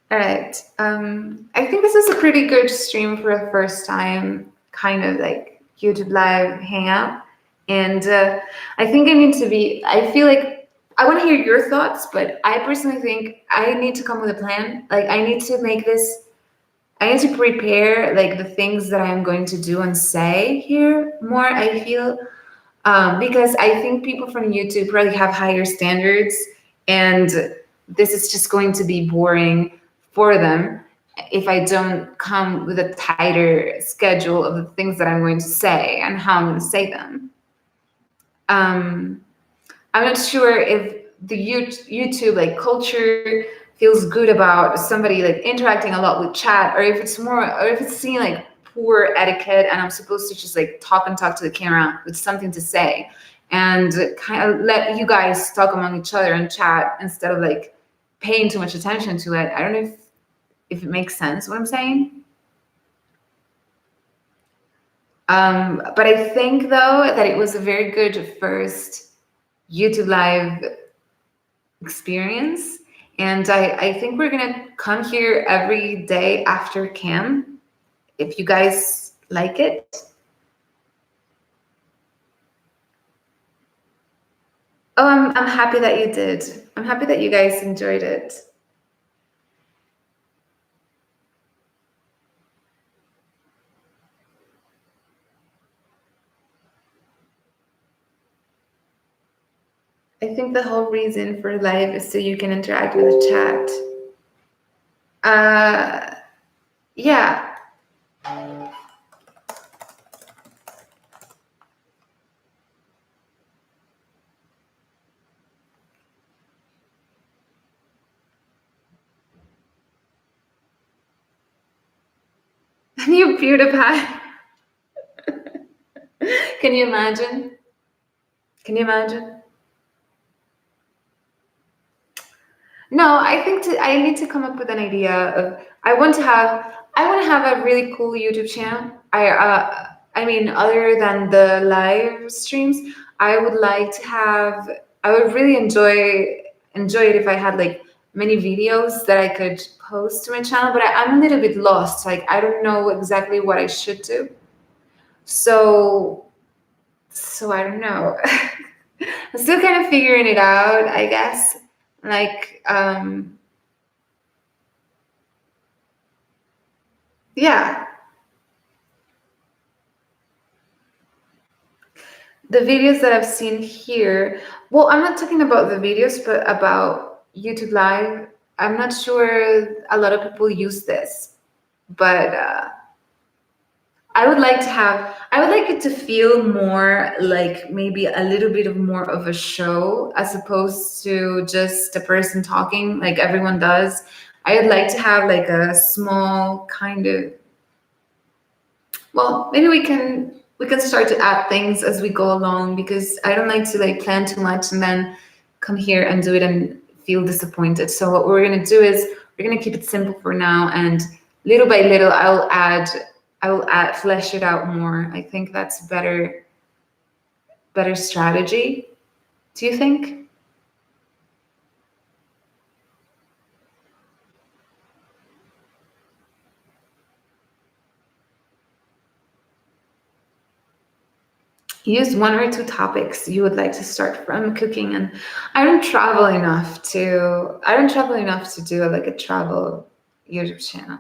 All right. I think this is a pretty good stream for a first time kind of like YouTube live hangout. And I think I feel like I want to hear your thoughts, but I personally think I need to come with a plan. Like I need to prepare like the things that I'm going to do and say here more, I feel. Because I think people from YouTube probably have higher standards, and this is just going to be boring for them if I don't come with a tighter schedule of the things that I'm going to say and how I'm going to say them. I'm not sure if the YouTube like culture feels good about somebody like interacting a lot with chat, or if it's seen like poor etiquette and I'm supposed to just like talk and talk to the camera with something to say and kind of let you guys talk among each other and chat instead of like paying too much attention to it. I don't know if it makes sense what I'm saying. But I think though that it was a very good first YouTube live experience. And I think we're gonna come here every day after camp if you guys like it. Oh, I'm happy that you did. I'm happy that you guys enjoyed it. I think the whole reason for live is so you can interact with the chat. Yeah. New PewDiePie. Can you imagine? Can you imagine? No, I think I need to come up with an idea of I want to have a really cool YouTube channel. I mean, other than the live streams, I would like to have I would really enjoy it if I had like many videos that I could post to my channel, but I'm a little bit lost. Like I don't know exactly what I should do. So I don't know. I'm still kind of figuring it out, I guess. Like yeah, the videos that I've seen here. Well, I'm not talking about the videos, but about YouTube Live. I'm not sure a lot of people use this, but I would like it to feel more like maybe a little bit of more of a show as opposed to just a person talking like everyone does. I would like to have like a small kind of, well, maybe we can start to add things as we go along because I don't like to like plan too much and then come here and do it and feel disappointed. So what we're gonna do is we're gonna keep it simple for now, and little by little I will add flesh it out more. I think that's better strategy. Do you think? Use one or two topics you would like to start from cooking, and I don't travel enough to do like a travel YouTube channel.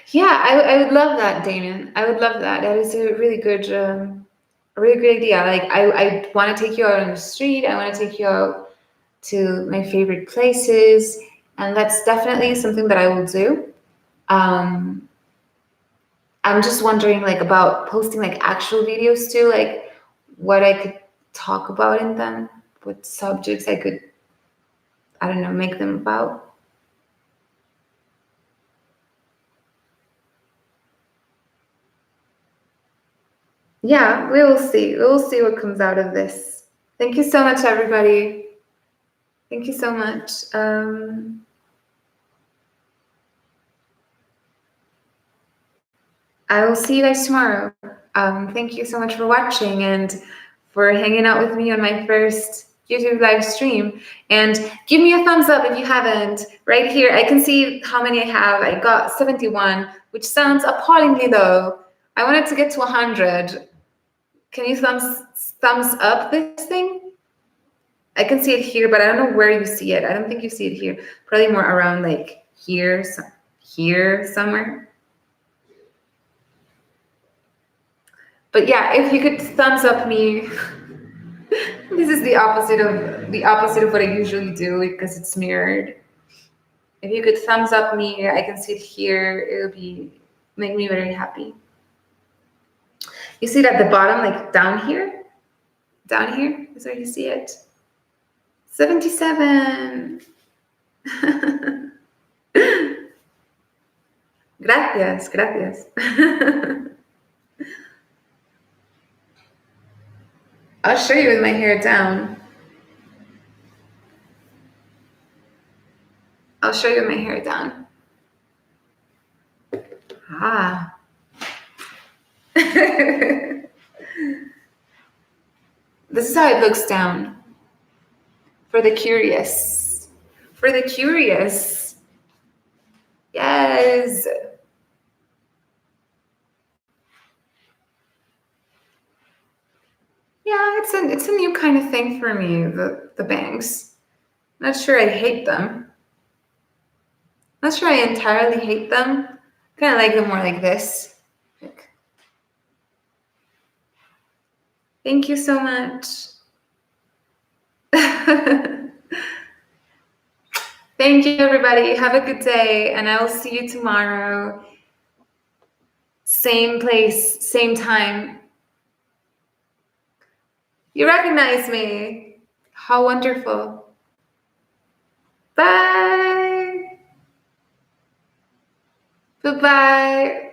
Yeah, I would love that, Damon. I would love that. That is a really good idea. Like I want to take you out on the street. I want to take you out to my favorite places, and that's definitely something that I will do. Um, I'm just wondering like about posting like actual videos too, like what I could talk about in them, what subjects I could, I don't know, make them about. Yeah, we will see. We will see what comes out of this. Thank you so much, everybody. Thank you so much. I will see you guys tomorrow. Thank you so much for watching and for hanging out with me on my first YouTube live stream. And give me a thumbs up if you haven't. Right here, I can see how many I have. I got 71, which sounds appallingly low. I wanted to get to 100. Can you thumbs up this thing? I can see it here, but I don't know where you see it. I don't think you see it here. Probably more around like here, here somewhere. But yeah, if you could thumbs up me, this is the opposite of what I usually do because it's mirrored. If you could thumbs up me, I can see it here. It would be make me very happy. You see it at the bottom, like down here? Down here is where you see it. 77. Gracias, gracias. I'll show you with my hair down. I'll show you with my hair down. Ah. This is how it looks down. For the curious. For the curious. Yes. Yeah, it's a new kind of thing for me, the bangs. Not sure I hate them. Not sure I entirely hate them. Kind of like them more like this. Like, thank you so much. Thank you, everybody. Have a good day, and I will see you tomorrow. Same place, same time. You recognize me. How wonderful. Bye. Bye-bye.